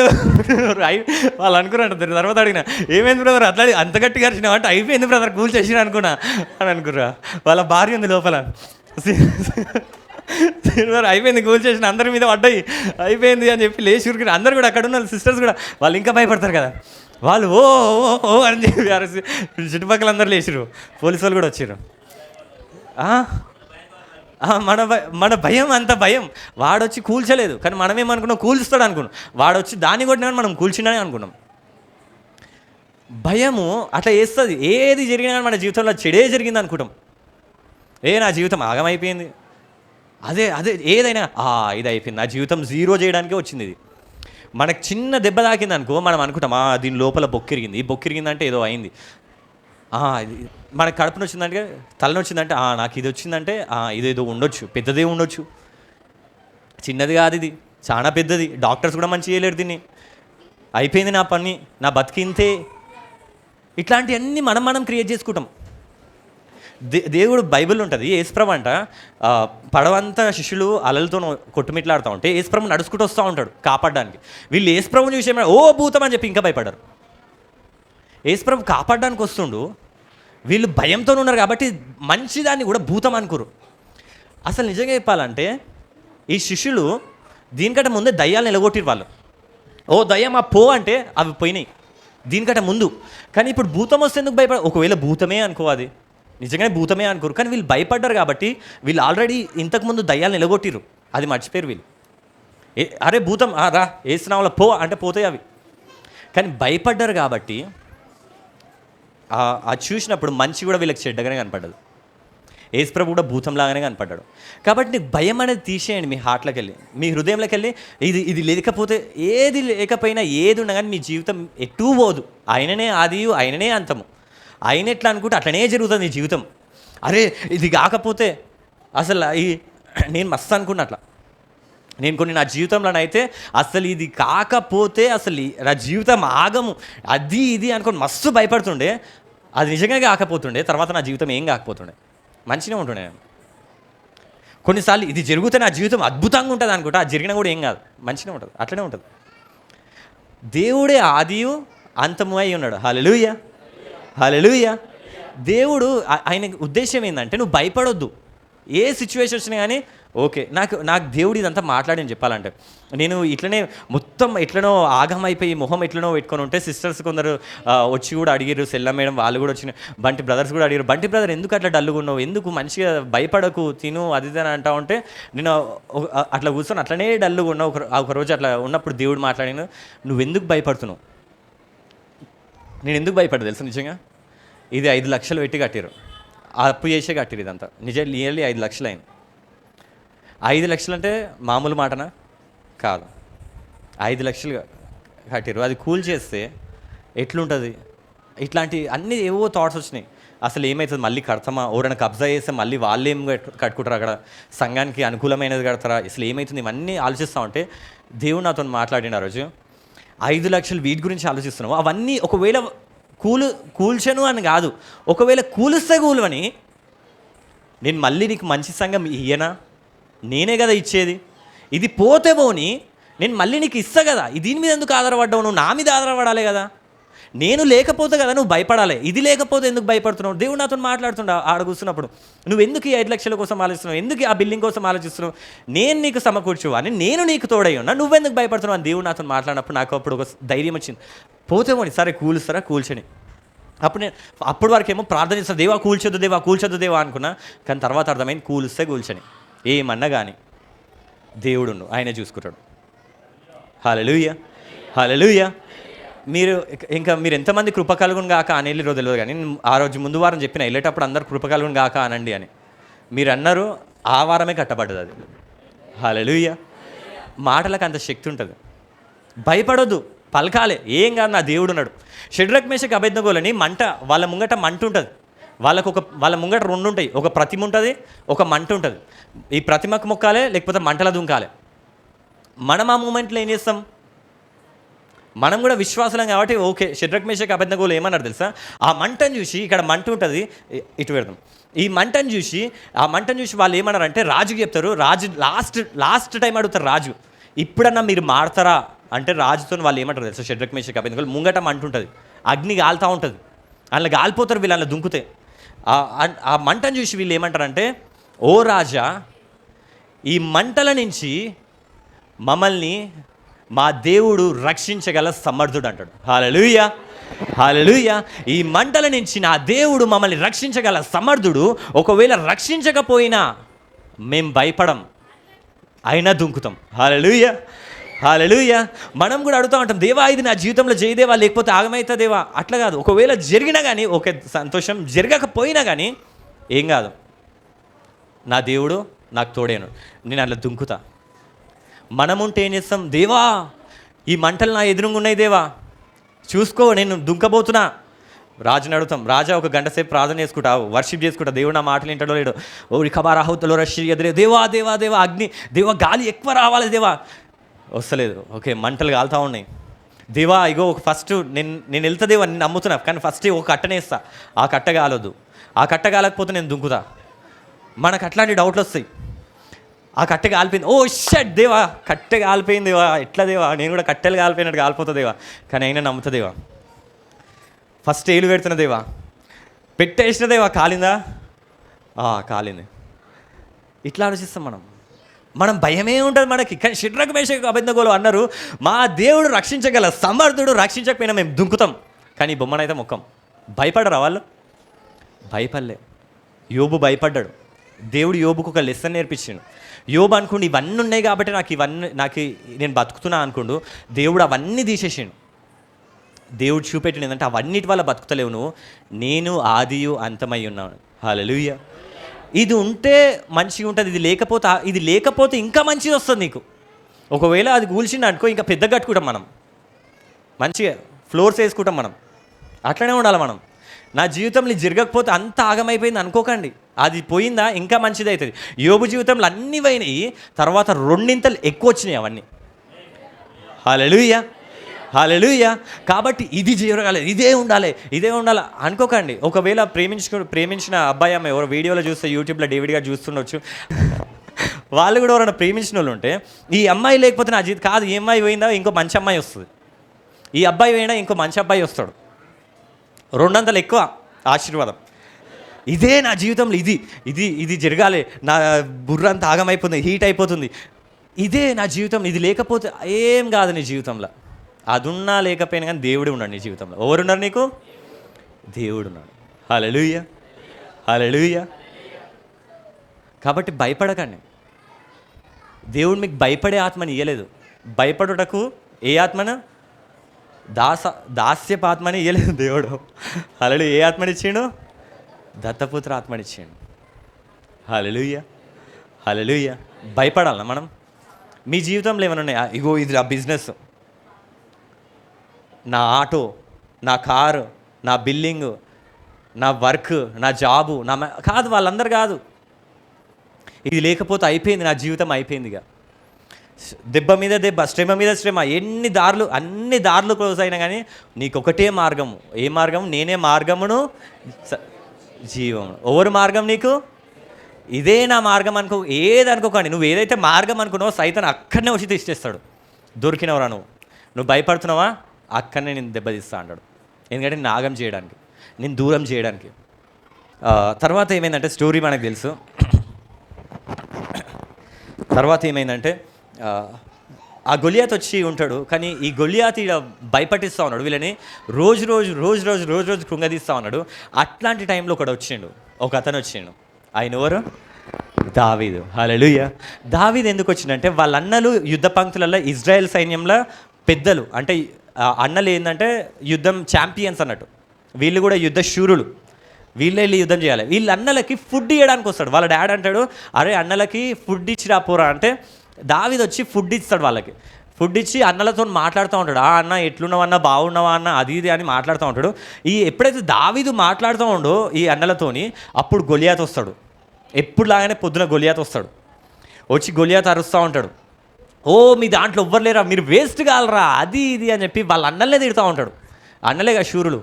వాళ్ళు అనుకున్నాను. తర్వాత అడిగిన ఏమైంది బ్రదర్ అట్లా అంత గట్టిగా అరిచినావు అంటే అయిపోయింది బ్రదర్ కూల్ చేసిన అనుకున్నా అని అనుకుర్రా. వాళ్ళ భార్య ఉంది లోపల. అయిపోయింది కూల్ చేసిన అందరి మీద పడ్డాయి అయిపోయింది అని చెప్పి లేచి ఉరికి అందరు కూడా అక్కడ ఉన్న సిస్టర్స్ కూడా వాళ్ళు ఇంకా భయపడతారు కదా, వాళ్ళు ఓ ఓ అని చెప్పి అరిసి చుట్టుపక్కల అందరు లేచిరు. పోలీసు వాళ్ళు కూడా వచ్చారు. మన భయం అంత భయం. వాడొచ్చి కూల్చలేదు కానీ మనమేమనుకున్నాం కూల్స్తాడు అనుకున్నాం. వాడొచ్చి దాన్ని కొట్టినా మనం కూల్చినానే అనుకున్నాం. భయము అట్లా వేస్తుంది. ఏది జరిగినా మన జీవితంలో చెడే జరిగింది అనుకుంటాం. నా జీవితం ఆగమైపోయింది, అదే ఏదైనా ఇది అయిపోయింది, నా జీవితం జీరో చేయడానికే వచ్చింది. ఇది మనకు చిన్న దెబ్బ తాకింది అనుకో మనం అనుకుంటాం దీని లోపల బొక్కిరిగింది, ఈ బొక్కిరిగిందంటే ఏదో అయింది. మనకు కడుపుని వచ్చిందంటే తలని వచ్చిందంటే నాకు ఇది వచ్చిందంటే ఇదేదో ఉండొచ్చు, పెద్దదే ఉండొచ్చు. చిన్నది కాదు, ఇది చాలా పెద్దది. డాక్టర్స్ కూడా మంచి చేయలేరు దీన్ని. అయిపోయింది నా పని, నా బతికింతే. ఇట్లాంటివన్నీ మనం క్రియేట్ చేసుకుంటాం. దేవుడు బైబిల్ ఉంటుంది. యేసుప్రభు అంట పడవంతా శిష్యులు అలలతో కొట్టుమిట్లాడుతూ ఉంటే యేసుప్రభు నడుచుకుంటూ వస్తూ ఉంటాడు కాపాడడానికి. వీళ్ళు యేసుప్రభుని చూసి ఓ భూతం అని చెప్పి ఇంకా భయపడ్డారు. యేసుప్రభు కాపాడడానికి వస్తుండు, వీళ్ళు భయంతో ఉన్నారు కాబట్టి మంచిదాన్ని కూడా భూతం అనుకోరు. అసలు నిజంగా చెప్పాలంటే ఈ శిష్యులు దీనికంటే ముందే దయ్యాలను ఎలగొట్టిరు. వాళ్ళు దయ్యం పో అంటే అవి పోయినాయి దీనికంటే ముందు. కానీ ఇప్పుడు భూతం వస్తే ఎందుకు భయపడ, ఒకవేళ భూతమే అనుకో, అది నిజంగానే భూతమే అనుకోరు. కానీ వీళ్ళు భయపడ్డారు కాబట్టి వీళ్ళు ఆల్రెడీ ఇంతకుముందు దయ్యాలను నిలగొట్టిరు, అది మర్చిపోయారు వీళ్ళు. అరే భూతం రా వేసినావులో పో అంటే పోతాయి అవి. కానీ భయపడ్డారు కాబట్టి అది చూసినప్పుడు మంచి కూడా వీళ్ళకి చెడ్డగానే కనపడ్డదు. యేసుప్రభు కూడా భూతంలాగానే కనపడ్డాడు. కాబట్టి నీకు భయం అనేది తీసేయండి మీ హార్ట్లోకి వెళ్ళి, మీ హృదయంలోకి వెళ్ళి. ఇది లేకపోతే ఏది లేకపోయినా ఏది ఉన్నా కానీ మీ జీవితం ఎటూ పోదు. ఆయననే ఆదియు, ఆయననే అంతము. ఆయన ఎట్లా అనుకుంటే అట్లనే జరుగుతుంది నీ జీవితం. అరే ఇది కాకపోతే అసలు నేను మస్తు అనుకున్నట్లా. నేను కొన్ని నా జీవితంలోనైతే అసలు ఇది కాకపోతే అసలు నా జీవితం ఆగము, అది ఇది అనుకొని మస్తు భయపడుతుండే. అది నిజంగా కాకపోతుండే, తర్వాత నా జీవితం ఏం కాకపోతుండే, మంచిగా ఉంటుండే. కొన్నిసార్లు ఇది జరిగితే నా జీవితం అద్భుతంగా ఉంటుంది అనుకుంటా, అది జరిగినా కూడా ఏం కాదు, మంచిగా ఉంటుంది, అట్లనే ఉంటుంది. దేవుడే ఆదియు అంతము అయి ఉన్నాడు. హల్లెలూయా, హల్లెలూయా. దేవుడు ఆయన ఉద్దేశం ఏంటంటే నువ్వు భయపడొద్దు ఏ సిచ్యువేషన్ వచ్చినా కానీ. ఓకే, నాకు దేవుడు ఇదంతా మాట్లాడని చెప్పాలంటే, నేను ఇట్లనే మొత్తం ఎట్లనో ఆగమైపోయి మొహం ఎట్లనో పెట్టుకొని ఉంటే సిస్టర్స్ కొందరు వచ్చి కూడా అడిగారు, సెల్ల మేడం వాళ్ళు కూడా వచ్చిన, బంటి బ్రదర్స్ కూడా అడిగారు, బంటి బ్రదర్ ఎందుకు అట్లా డల్లుగా ఉన్నావు, ఎందుకు మంచిగా భయపడకు తిను అది అని అంటా ఉంటే నేను అట్లా కూర్చొని అట్లనే డల్లుగా ఉన్నావు. ఒకరోజు అట్లా ఉన్నప్పుడు దేవుడు మాట్లాడిన, నువ్వెందుకు భయపడుతున్నావు. నేను ఎందుకు భయపడ్డా తెలుసు, నిజంగా ఇది 5 లక్షలు పెట్టి కట్టారు, అప్పు చేసే కట్టారు. ఇదంతా నియర్లీ 5 లక్షలు అయింది. 5 లక్షలు అంటే మామూలు మాటనా కాదు, 5 లక్షలు కట్టారు. అది కూల్ చేస్తే ఎట్లుంటుంది, ఇట్లాంటి అన్నీ ఏవో థాట్స్ వచ్చినాయి. అసలు ఏమవుతుంది, మళ్ళీ కడతామా, ఎవరైనా కబ్జా చేస్తే మళ్ళీ వాళ్ళు ఏం కట్టుకుంటారు, అక్కడ సంఘానికి అనుకూలమైనది కడతారా, అసలు ఏమవుతుంది, ఇవన్నీ ఆలోచిస్తూ ఉంటే దేవుడు నాతో మాట్లాడిన ఆ రోజు 5 లక్షలు వీటి గురించి ఆలోచిస్తున్నావు. అవన్నీ ఒకవేళ కూల్చను అని కాదు, ఒకవేళ కూలిస్తే కూలువని నేను మళ్ళీ నీకు మంచి సంఘం ఇయ్యనా, నేనే కదా ఇచ్చేది. ఇది పోతే పోని నేను మళ్ళీ నీకు ఇస్తా కదా, దీని మీద ఎందుకు ఆధారపడ్డావు, నువ్వు నా మీద ఆధారపడాలి కదా, నేను లేకపోతే కదా నువ్వు భయపడాలి, ఇది లేకపోతే ఎందుకు భయపడుతున్నావు. దేవుడు నాతో మాట్లాడుతుండా ఆడ కూర్చున్నప్పుడు, నువ్వు ఎందుకు ఈ 5 లక్షల కోసం ఆలోచిస్తున్నావు, ఎందుకు ఆ బిల్డింగ్ కోసం ఆలోచిస్తున్నావు, నేను నీకు సమకూర్చు అని, నేను నీకు తోడై ఉన్నా, నువ్వెందుకు భయపడుతున్నావు అని దేవుడు నాతో మాట్లాడినప్పుడు నాకు అప్పుడు ఒక ధైర్యం వచ్చింది. పోతే పోని సరే కూలుస్తారా కూల్చని. అప్పుడు వరకు ఏమో ప్రార్థన చేస్తా, దేవా కూల్చొద్దు దేవా అనుకున్నా. కానీ తర్వాత అర్థమైంది కూలిస్తే కూల్చని, ఏమన్నా కానీ దేవుడు ఆయనే చూసుకుంటాడు. హల్లెలూయా, హల్లెలూయా. మీరు ఎంతమంది కృప కలుగును గాక అని వెళ్ళి రోజు తెలియదు, కానీ ఆ రోజు ముందు వారం చెప్పిన వెళ్ళేటప్పుడు అందరు కృప కలుగును గాక అనండి అని మీరు అన్నారు. ఆ వారమే కట్టబడ్డది అది. హల్లెలూయా. మాటలకు అంత శక్తి ఉంటుంది. భయపడొద్దు, పలకాలే, ఏం కాదు, నా దేవుడు ఉన్నాడు. షడ్రక్ మేషక్ అబేద్నెగోలని వాళ్ళ ముంగట మంట ఉంటుంది. వాళ్ళ ముంగట 2 ఉంటాయి, ఒక ప్రతిమ ఉంటుంది, ఒక మంట ఉంటుంది. ఈ ప్రతిమకు మొక్కాలే లేకపోతే మంటల దుంకాలే. మనం ఆ మూమెంట్లో ఏం చేస్తాం, మనం కూడా విశ్వాసులం కాబట్టి ఓకే. షడ్రక్ మేషక్ అబేద్నెగోలు ఏమన్నారు తెలుసా? ఆ మంటను చూసి, ఇక్కడ మంట ఉంటుంది, ఇటు పెడదాం, ఈ మంటను చూసి వాళ్ళు ఏమన్నారంటే రాజుకి చెప్తారు. రాజు లాస్ట్ టైం అడుగుతారు రాజు, ఇప్పుడన్నా మీరు మారుతారా అంటే రాజుతో వాళ్ళు ఏమంటారు తెలుసా? షడ్రక్ మేషక్ అబేద్నెగోలు ముంగట మంట ఉంటుంది, అగ్ని కాలుతూ ఉంటుంది, అందులో కాలిపోతారు వీళ్ళు అందులో దుంకుతే. ఆ మంటను చూసి వీళ్ళు ఏమంటారంటే, ఓ రాజా, ఈ మంటల నుంచి మమ్మల్ని మా దేవుడు రక్షించగల సమర్థుడు అంటాడు. హల్లెలూయా, హల్లెలూయా. ఈ మంటల నుంచి నా దేవుడు మమ్మల్ని రక్షించగల సమర్థుడు. ఒకవేళ రక్షించకపోయినా మేము భయపడం, అయినా దుంకుతాం. హల్లెలూయా, హల్లెలూయా. మనం కూడా అడుగుతూ ఉంటాం, దేవా ఇది నా జీవితంలో చేయదేవా, లేకపోతే ఆగమైతా దేవా. అట్లా కాదు. ఒకవేళ జరిగినా కానీ ఓకే సంతోషం, జరగకపోయినా కానీ ఏం కాదు, నా దేవుడు నాకు తోడేను, నేను అట్లా దుంకుతా. మనముంటే ఏం చేస్తాం? దేవా ఈ మంటలు నా ఎదురుగా ఉన్నాయి దేవా, చూసుకో నేను దుంకబోతున్నా. రాజుని అడుగుతాం, రాజా ఒక గంట సేపు ప్రార్థన చేసుకుంటా, వర్షిప్ చేసుకుంటా, దేవుడు నా మాటలు వింటాడో లేడో. ఓ ఖబారాహుతలో రషి ఎదురే, దేవా దేవా దేవా అగ్ని, దేవా గాలి ఎక్కువ రావాలి దేవా, వస్తలేదు. ఓకే మంటలు కాలుతూ ఉన్నాయి. దేవా ఇగో ఫస్ట్ నేను వెళ్తా దేవా, నేను నమ్ముతున్నా, కానీ ఫస్ట్ ఒక కట్టనే ఇస్తా, ఆ కట్ట కాలొద్దు, ఆ కట్ట కాలకపోతే నేను దుంకుతా. మనకు అట్లాంటి డౌట్లు వస్తాయి. ఆ కట్టె కాలిపోయింది, ఓ షట్ దేవా కట్టె కాలిపోయింది దేవా, ఎట్లా దేవా, నేను కూడా కట్టెలు కాలిపోయినట్టు కాలిపోతా దేవా, కానీ అయినా నమ్ముతా దేవా. ఫస్ట్ ఏలు పెడుతున్న దేవా, పెట్టేసిన దేవా, కాలిందా? కాలింది. ఇట్లా ఆలోచిస్తాం మనం భయమే ఉంటుంది మనకి. కానీ షడ్రక్ మేషక్ అబేద్నెగోలు అన్నారు, మా దేవుడు రక్షించగల సమర్థుడు, రక్షించకపోయినా మేము దుంకుతాం, కానీ బొమ్మనైతే మొక్కం. భయపడరా వాళ్ళు? భయపడలే. యోబు భయపడ్డాడు. దేవుడు యోబుకు ఒక లెసన్ నేర్పించాడు. యోబు అనుకోండి ఇవన్నీ ఉన్నాయి కాబట్టి నాకు నేను బతుకుతున్నా అనుకోండు. దేవుడు అవన్నీ తీసేసాడు. దేవుడు చూపెట్టింది ఏంటంటే, అవన్నిటి వల్ల బతుకుతలేవు నువ్వు, నేను ఆదియు అంతమై ఉన్నాను. హల్లెలూయా. ఇది ఉంటే మంచిగా ఉంటుంది, ఇది లేకపోతే ఇంకా మంచిగా వస్తుంది నీకు. ఒకవేళ అది కూల్చింది అనుకో, ఇంకా పెద్దగా కట్టుకుంటాం మనం, మంచిగా ఫ్లోర్స్ వేసుకుంటాం మనం. అట్లనే ఉండాలి మనం. నా జీవితంలో జరగకపోతే అంత ఆగమైపోయింది అనుకోకండి, అది పోయిందా ఇంకా మంచిది అవుతుంది. యోబు జీవితంలో అన్నీ పోయినాయి, తర్వాత రెండింతలు ఎక్కువ వచ్చినాయి అవన్నీ. హల్లెలూయా, హల్లెలూయా. కాబట్టి ఇది జరగాలి, ఇదే ఉండాలి అనుకోకండి. ఒకవేళ ప్రేమించిన అబ్బాయి అమ్మాయి ఎవరో వీడియోలో చూస్తే, యూట్యూబ్లో డేవిడ్ గారు చూస్తుండొచ్చు, వాళ్ళు కూడా ఎవరైనా ప్రేమించిన వాళ్ళు ఉంటే, ఈ అమ్మాయి లేకపోతే నా జీవితం కాదు, ఈ అమ్మాయి పోయిందా ఇంకో మంచి అమ్మాయి వస్తుంది, ఈ అబ్బాయి పోయినా ఇంకో మంచి అబ్బాయి వస్తాడు, 200 ఎక్కువ ఆశీర్వాదం. ఇదే నా జీవితంలో ఇది జరగాలి, నా బుర్ర అంతా ఆగమైపోతుంది, హీట్ అయిపోతుంది, ఇదే నా జీవితం. ఇది లేకపోతే ఏం కాదు నీ జీవితంలో. అది ఉన్నా లేకపోయినా కానీ దేవుడే ఉన్నాడు నీ జీవితంలో. ఎవరున్నారు నీకు? దేవుడు ఉన్నాడు. హల్లెలూయా, హల్లెలూయా. కాబట్టి భయపడకండి. దేవుడు మీకు భయపడే ఆత్మని ఇవ్వలేదు. భయపడుటకు ఏ ఆత్మను? దాస్యపు ఆత్మని ఇవ్వలేదు దేవుడు. హల్లెలూయా. ఏ ఆత్మనిచ్చాడు? దత్తపుత్ర ఆత్మనిచ్చాడు. హల్లెలూయా, హల్లెలూయా. భయపడాలా మనం? మీ జీవితంలో ఏమైనా ఉన్నాయా? ఇగో ఇది నా బిజినెస్, నా ఆటో, నా కారు, నా బిల్డింగు, నా వర్క్, నా జాబు, కాదు, వాళ్ళందరూ కాదు. ఇది లేకపోతే అయిపోయింది, నా జీవితం అయిపోయిందిగా. దెబ్బ మీద దెబ్బ, శ్రమ మీద శ్రమ, అన్ని దారులు క్లోజ్ అయినా కానీ నీకు ఒకటే మార్గము. ఏ మార్గం? నేనే మార్గమును జీవమును. ఎవరు మార్గం నీకు? ఇదే నా మార్గం అనుకో, ఏదనుకోకండి. నువ్వు ఏదైతే మార్గం అనుకున్నావో సైతాన్ అక్కడనే వచ్చి తీసేస్తాడు. దొరికినవరా నువ్వు భయపడుతున్నావా? అక్కడనే నేను దెబ్బతీస్తా అంటాడు. ఎందుకంటే నేను ఆగం చేయడానికి, నేను దూరం చేయడానికి. తర్వాత ఏమైందంటే స్టోరీ మనకు తెలుసు. తర్వాత ఏమైందంటే ఆ గొలియాత్ వచ్చి ఉంటాడు, కానీ ఈ గొలియాత్ భయపట్టిస్తూ ఉన్నాడు వీళ్ళని, రోజు కృంగదీస్తూ ఉన్నాడు. అట్లాంటి టైంలో ఒక అతను వచ్చిండు. ఆయన ఎవరు? దావీదు. హల్లెలూయా. దావీదు ఎందుకు వచ్చిందంటే, వాళ్ళ అన్నలు యుద్ధ పంక్తులలో ఇజ్రాయెల్ సైన్యంలో పెద్దలు, అంటే అన్నలు ఏంటంటే యుద్ధం ఛాంపియన్స్ అన్నట్టు. వీళ్ళు కూడా యుద్ధ శూరులు, వీళ్ళే వెళ్ళి యుద్ధం చేయాలి. వీళ్ళ అన్నలకి ఫుడ్ ఇవ్వడానికి వస్తాడు. వాళ్ళ డాడ్ అంటాడు, అరే అన్నలకి ఫుడ్ ఇచ్చి రాపోరా అంటే, దావీదు వచ్చి ఫుడ్ ఇస్తాడు వాళ్ళకి. ఫుడ్ ఇచ్చి అన్నలతో మాట్లాడుతూ ఉంటాడు. అన్న ఎట్లున్నావన్నా, బాగున్నావా అన్న, అది ఇది అని మాట్లాడుతూ ఉంటాడు. ఎప్పుడైతే దావీదు మాట్లాడుతూ ఉండో ఈ అన్నలతోని, అప్పుడు గొలియాత్ వస్తాడు. ఎప్పుడు లాగానే పొద్దున గొలియాత్ వస్తాడు. వచ్చి గొలియాత్ అరుస్తూ ఉంటాడు, ఓ మీ దాంట్లో ఎవ్వరు లేరా, మీరు వేస్ట్ కాలరా, అది ఇది అని చెప్పి వాళ్ళ అన్నల్నే తిడుతూ ఉంటాడు. అన్నలేగా శూరులు,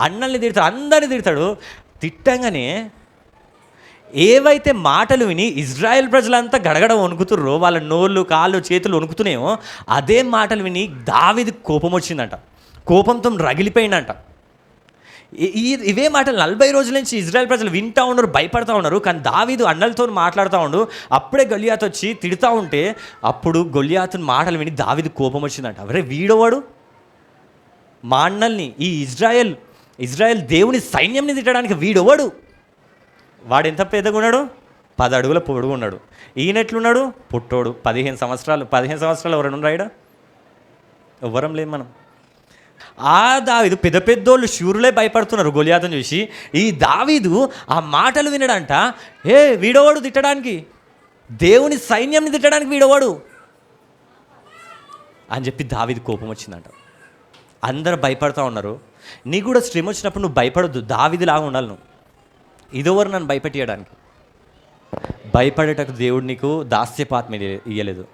అన్నల్ని తిడతాడు, అందరిని తిడతాడు. తిట్టంగానే ఏవైతే మాటలు విని ఇజ్రాయెల్ ప్రజలంతా గడగడ వణుకుతుర్రో, వాళ్ళ నోళ్ళు కాళ్ళు చేతులు వణుకుతున్నాయో అదే మాటలు విని దావీదుకు కోపం వచ్చిందంట. కోపంతో రగిలిపోయిందంట. ఇవే మాటలు 40 రోజుల నుంచి ఇజ్రాయెల్ ప్రజలు వింటూ ఉన్నారు, భయపడతా ఉన్నారు. కానీ దావీదు అన్నలతో మాట్లాడుతూ ఉండు. అప్పుడే గొలియాతు వచ్చి తిడుతూ ఉంటే అప్పుడు గొలియాతుని మాటలు విని దావీదు కోపం వచ్చిందంట. అరే వీడోవాడు మా అన్నల్ని, ఈ ఇజ్రాయెల్ దేవుని సైన్యంని తిట్టడానికి వీడోవాడు. వాడు ఎంత పెద్దగా ఉన్నాడు, 10 అడుగుల పొడుగు ఉన్నాడు. ఈయన ఎట్లున్నాడు, పుట్టోడు. 15 సంవత్సరాలు ఎవరైనా రాయడా, ఎవ్వరం లేదు మనం. ఆ దావీదు పెద్ద పెద్దోళ్ళు శూరులే భయపడుతున్నారు గొలియాతుని చూసి. ఈ దావీదు ఆ మాటలు వినడంట. వీడోవాడు తిట్టడానికి, దేవుని సైన్యంని తిట్టడానికి వీడోవాడు అని చెప్పి దావీదు కోపం వచ్చిందంట. అందరు భయపడుతూ ఉన్నారు. నీకు కూడా శ్రమ వచ్చినప్పుడు నువ్వు భయపడొద్దు, దావీదులాగా ఉండాలి నువ్వు. ఇదెవరు నన్ను భయపెట్టేయడానికి? భయపడేటకు దేవుడు నీకు దాస్యపాత్మ ఇయ్యలేదు,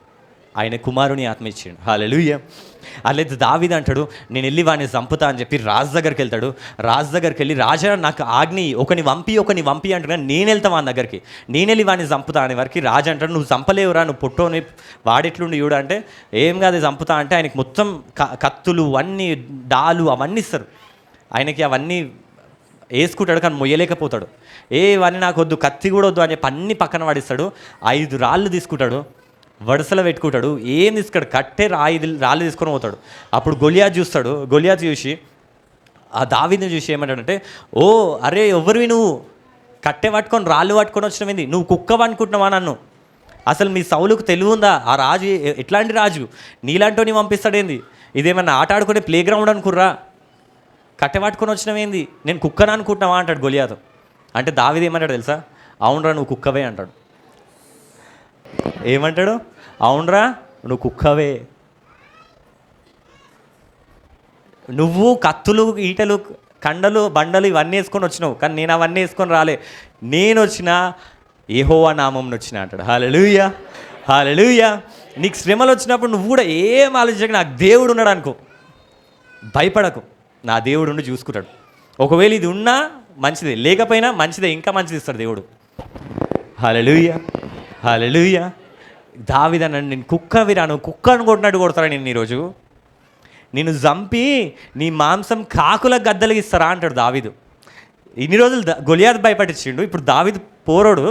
ఆయన కుమారుని ఆత్మ ఇచ్చాడు. హల్లెలూయా. అట్లయితే దావీదు అంటాడు, నేను వెళ్ళి వాడిని చంపుతా అని చెప్పి రాజు దగ్గరికి వెళ్తాడు. రాజు దగ్గరికి వెళ్ళి, రాజా నాకు ఆజ్ఞ, ఒకని వంపి అంటున్నా, నేను వెళ్తా వాని దగ్గరికి, నేను వెళ్ళి వాడిని చంపుతా అనే వరకు రాజు అంటాడు, నువ్వు చంపలేవురా, నువ్వు పుట్టోని, వాడెట్లుండి చూడ అంటే, ఏం కాదు చంపుతా అంటే ఆయనకి మొత్తం కత్తులు అన్నీ డాలు అవన్నీ ఇస్తారు. ఆయనకి అవన్నీ వేసుకుంటాడు కానీ మొయ్యలేకపోతాడు. ఇవన్నీ నాకు వద్దు, కత్తి కూడా వద్దు అని చెప్పి అన్ని పక్కన వాడిస్తాడు. 5 రాళ్ళు తీసుకుంటాడు, వరుసలో పెట్టుకుంటాడు. ఏం తీసుకుంటాడు, కట్టే రాళ్ళు తీసుకొని పోతాడు. అప్పుడు గొలియాతు చూస్తాడు. గొలియాతు చూసి ఆ దావీదుని చూసి ఏమంటాడంటే, ఓ అరే ఎవరివి నువ్వు, కట్టె పట్టుకొని రాళ్ళు పట్టుకొని వచ్చినవింది, నువ్వు కుక్క అనుకుంటున్నావా నన్ను? అసలు మీ సౌలుకు తెలివి ఉందా? ఆ రాజు ఎట్లాంటి రాజు, నీలాంటిని పంపిస్తాడేంది? ఇదేమన్నా ఆట ఆడుకునే ప్లే గ్రౌండ్ అనుకుర్రా? కట్టె పట్టుకొని వచ్చినవేంది, నేను కుక్కను అనుకుంటున్నావా అంటాడు గొలియాతు. అంటే దావీదు ఏమంటాడు తెలుసా? అవునరా నువ్వు కుక్కవే అంటాడు. ఏమంటాడు? అవునరా నువ్వు కుక్కవే, నువ్వు కత్తులు ఈటలు కండలు బండలు ఇవన్నీ వేసుకొని వచ్చినావు, కానీ నేను అవన్నీ వేసుకొని రాలే, నేను వచ్చిన యెహోవా నామంను వచ్చిన అంటాడు. హల్లెలూయా, హల్లెలూయా. నీకు శ్రమలు వచ్చినప్పుడు నువ్వు కూడా ఏం ఆలోచించక, నాకు దేవుడు ఉన్నాడు అనుకో, భయపడకు, నా దేవుడు ఉండి చూసుకుంటాడు. ఒకవేళ ఇది ఉన్నా మంచిదే, లేకపోయినా మంచిదే, ఇంకా మంచిది ఇస్తాడు దేవుడు. హల్లెలూయా, హల్లెలూయా. దావీదు అన్నాడు, నేను కుక్కవిరాను, కుక్కను కొట్టినట్టు కొడతారా నేను ఈరోజు, నేను చంపి నీ మాంసం కాకుల గద్దలకి ఇస్తారా అంటాడు దావీదు. ఇన్ని రోజులు గొలియాతు భయపట్టించిండు, ఇప్పుడు దావీదు పోరోడు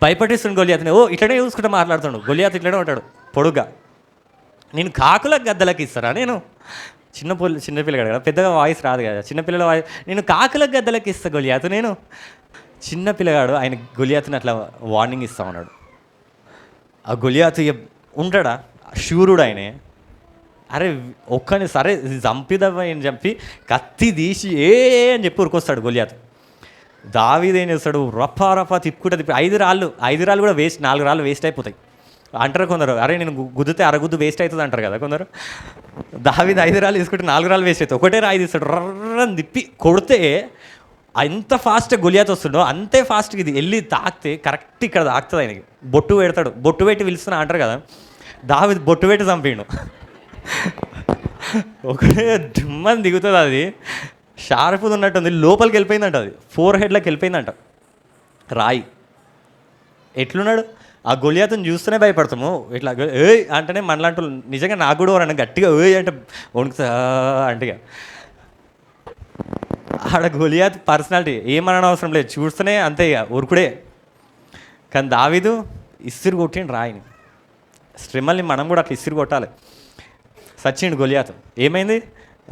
భయపట్టిస్తుండు గొలియాతుని. ఇట్లనే చూసుకుంటూ మాట్లాడుతాడు. గొలియాతు ఇట్లనే ఉంటాడు పొడుగ్గా, నేను కాకుల గద్దలకి ఇస్తారా, నేను చిన్నపిల్లగాడు కదా, పెద్దగా వాయిస్ రాదు కదా, చిన్నపిల్లల వాయిస్, నేను కాకుల గద్దలకి ఇస్తా గొలియాతు, నేను చిన్నపిల్లగాడు. ఆయన గొలియాతుని అట్లా వార్నింగ్ ఇస్తా ఉన్నాడు. ఆ గొలియాతు ఉంటాడా, శూరుడు ఆయనే. అరే ఒక్కని సరే చంపిదవ్వ అని చెప్పి కత్తి తీసి అని చెప్పి ఉరికొస్తాడు గొలియాతు. దావీదు ఏం చేస్తాడు, రఫా తిప్పుకుంటే 5 రాళ్ళు కూడా వేస్ట్, 4 రాళ్ళు వేస్ట్ అయిపోతాయి అంటారు కొందరు. అరే నేను గుద్దితే అరగుద్దు వేస్ట్ అవుతుంది అంటారు కదా కొందరు. దావీదు 5 రాళ్ళు తీసుకుంటే 4 రాళ్ళు వేస్ట్ అవుతాయి. ఒకటే రాయి తీస్తాడు, రర్రని తిప్పి కొడితే ఎంత ఫాస్ట్గా గొలియాతు వస్తుండో అంతే ఫాస్ట్గా ఇది వెళ్ళి తాకితే కరెక్ట్ ఇక్కడ తాకుతుంది ఆయనకి. బొట్టు పెడతాడు, బొట్టు పెట్టి పిలుస్తున్నా అంటారు కదా, దావీదు బొట్టు పెట్టి చంపిండు. ఒకటే దిమ్మని దిగుతుంది, అది షార్ప్ది ఉన్నట్టుంది, లోపలికి వెళ్ళిపోయిందంట, అది 4 హెడ్లోకి వెళ్ళిపోయిందంట రాయి. ఎట్లున్నాడు ఆ గొలియాతుని చూస్తూనే భయపడతాము. ఇట్లా అంటేనే మనలాంటి నిజంగా నాకు కూడా ఎవరన్నా గట్టిగా అంటే వణుకుతా అంటే. ఆడ గొలియాతు పర్సనాలిటీ ఏమనడం అవసరం లేదు, చూస్తూనే అంతే ఇక ఉరుకుడే. కానీ దావీదు ఇస్సిరు కొట్టిండు రాయిని. శ్రమల్ని మనం కూడా అట్లా ఇస్సిరు కొట్టాలి. సచ్చిండు గొలియాతు. ఏమైంది,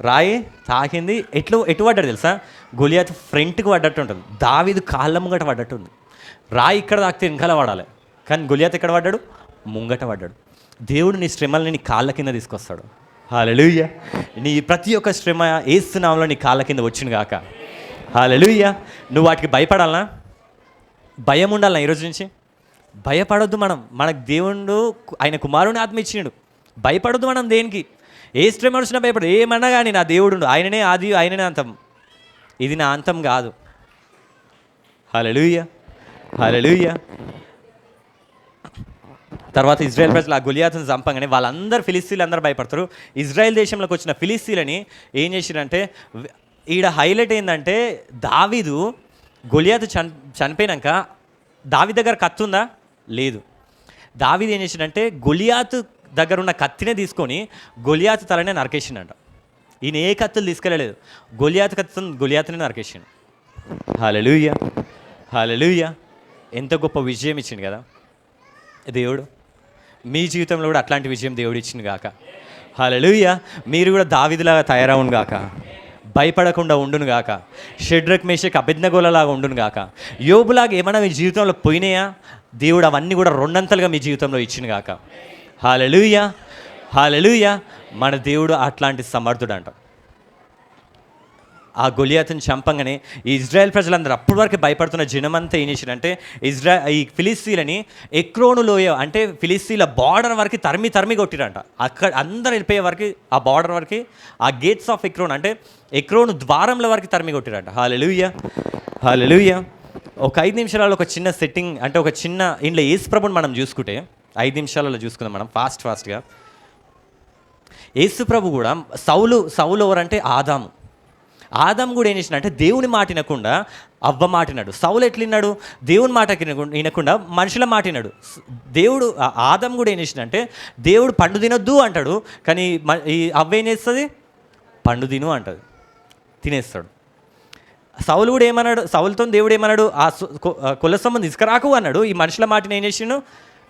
రాయి తాకింది. ఎటు పడ్డాడు తెలుసా? గొలియాతు ఫ్రంట్కి పడ్డట్టు ఉంటుంది, దావీదు కాళ్ళ ముంగట పడ్డట్టు ఉంది. రాయి ఇక్కడ తాకితే వెనకాల పడాలి, కానీ గొలియాతు ఎక్కడ పడ్డాడు? ముంగట పడ్డాడు. దేవుడు నీ శ్రమల్ని నీ కాళ్ళ కింద తీసుకొస్తాడు. హల్లెలూయా. నీ ప్రతి ఒక్క శ్రమ యేసు నామములో నీ కాళ్ళ కింద వచ్చింది కాక. హల్లెలూయా. నువ్వు వాటికి భయపడాలనా? భయం ఉండాలనా? ఈరోజు నుంచి భయపడొద్దు. మనకు దేవుడు ఆయన కుమారుని ఆత్మ ఇచ్చిండు. భయపడొద్దు మనం దేనికి. ఏ శ్రమ వచ్చినా భయపడదు. ఏమన్నా కానీ నా దేవుడు ఆయననే ఆది, ఆయననే అంతం. ఇది నా అంతం కాదు. హల్లెలూయా, హల్లెలూయా. తర్వాత ఇజ్రాయెల్ ప్రజలు ఆ గొలియాతును చంపగానే వాళ్ళందరూ ఫిలిస్తీన్లు అందరూ భయపడతారు. ఇజ్రాయెల్ దేశంలోకి వచ్చిన ఫిలిస్తీన్లని ఏం చేసిరంటే, ఈడ హైలైట్ ఏంటంటే దావీదు గొలియాతు చనిపోయినాక దావీదు దగ్గర కత్తి ఉందా? లేదు. దావీదు ఏం చేసిండంటే గొలియాతు దగ్గర ఉన్న కత్తినే తీసుకొని గొలియాతు తలనే నరకేసిండంట. ఈయన ఏ కత్తులు తీసుకెళ్ళలేదు, గొలియాతు కత్తితో గొలియాతునే నరకేసిండు. హల్లెలూయా, హల్లెలూయా. ఎంత గొప్ప విజయం ఇచ్చిండు కదా దేవుడు. మీ జీవితంలో కూడా అట్లాంటి విజయం దేవుడు ఇచ్చింది గాక. హల్లెలూయా. మీరు కూడా దావీదులాగా తయారవును గాక, భయపడకుండా ఉండును గాక, షడ్రక్ మేషక్ అబేద్నెగోలాగా ఉండును గాక. యోబులాగా ఏమైనా మీ జీవితంలో పోయినాయా, దేవుడు అవన్నీ కూడా రెండంతలుగా మీ జీవితంలో ఇచ్చింది గాక. హల్లెలూయా, హల్లెలూయా. మన దేవుడు అట్లాంటి సమర్థుడు అంట. ఆ గొలియాతుని చంపంగానే ఈ ఇజ్రాయెల్ ప్రజలందరూ అప్పటి వరకు భయపడుతున్న జనమంతా ఏం చేసిరంటే ఈ ఫిలిస్తీన్లని ఎక్రోను లోయ అంటే ఫిలిస్తీన్ల బార్డర్ వరకు తరిమి కొట్టిరంట. అక్కడ అందరు వెళ్ళిపోయే వరకు ఆ బార్డర్ వరకు ఆ గేట్స్ ఆఫ్ ఎక్రోన్ అంటే ఎక్రోను ద్వారంల వరకు తరిమి కొట్టిరంట. హల్లెలూయా, హల్లెలూయా. ఒక 5 నిమిషాలలో ఒక చిన్న సెట్టింగ్ అంటే ఒక చిన్న ఇంట్లో యేసు ప్రభుని మనం చూసుకుంటే 5 నిమిషాలలో చూసుకుందాం మనం ఫాస్ట్గా. యేసు ప్రభు కూడా సౌలు ఎవరంటే ఆదాం కూడా ఏం చేసినా అంటే దేవుని మాట వినకుండా అవ్వ మాటినాడు. సౌలు ఎట్లిన్నాడు? దేవుని మాట వినకుండా మనుషుల మాట విన్నాడు. దేవుడు ఆదాం కూడా ఏం చేసిన అంటే దేవుడు పండు తినొద్దు అంటాడు, కానీ ఈ అవ్వ ఏం చేస్తుంది? పండు తిను అంటది, తినేస్తాడు. సౌలు కూడా ఏమన్నాడు? సౌలుతో దేవుడు ఏమన్నాడు? ఆ కులసమ్మని తీసుకురాకు అన్నాడు. ఈ మనుషుల మాటని ఏం చేసిండు?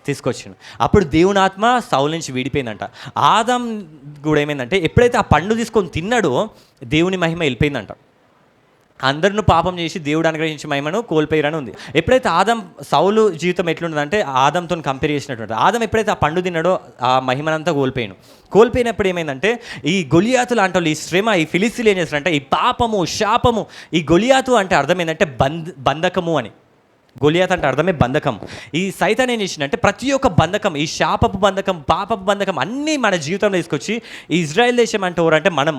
తీసుకొచ్చిండు. అప్పుడు దేవుని ఆత్మ సౌలు నుంచి విడిపోయిందంట. ఆదాం కూడా ఏమైందంటే ఎప్పుడైతే ఆ పండు తీసుకొని తిన్నాడో దేవుని మహిమ వెళ్ళిపోయిందంట. అందరిని పాపం చేసి దేవుడు అనుగ్రహించే మహిమను కోల్పోయారని ఉంది. ఎప్పుడైతే సౌలు జీవితం ఎట్లుంటుందంటే ఆదంతో కంపేర్ చేసినటువంటి ఆదం ఎప్పుడైతే ఆ పండు తిన్నాడో ఆ మహిమనంతా కోల్పోయినప్పుడు ఏమైందంటే ఈ గొలియాతు లాంటి వాళ్ళు, ఈ శ్రమ, ఈ ఫిలిస్తీన్లు ఏం చేస్తారంటే ఈ పాపము, శాపము, ఈ గొలియాతు అంటే అర్థం ఏంటంటే బంధకము అని. గొలియాత్ అంటే అర్థమే బంధకం. ఈ సైతాన్ ఏం చేసిందంటే ప్రతి ఒక్క బంధకం, ఈ శాపపు బంధకం, పాపపు బంధకం అన్నీ మన జీవితంలో తీసుకొచ్చి ఈ ఇజ్రాయెల్ దేశం అంటే ఎవరంటే మనం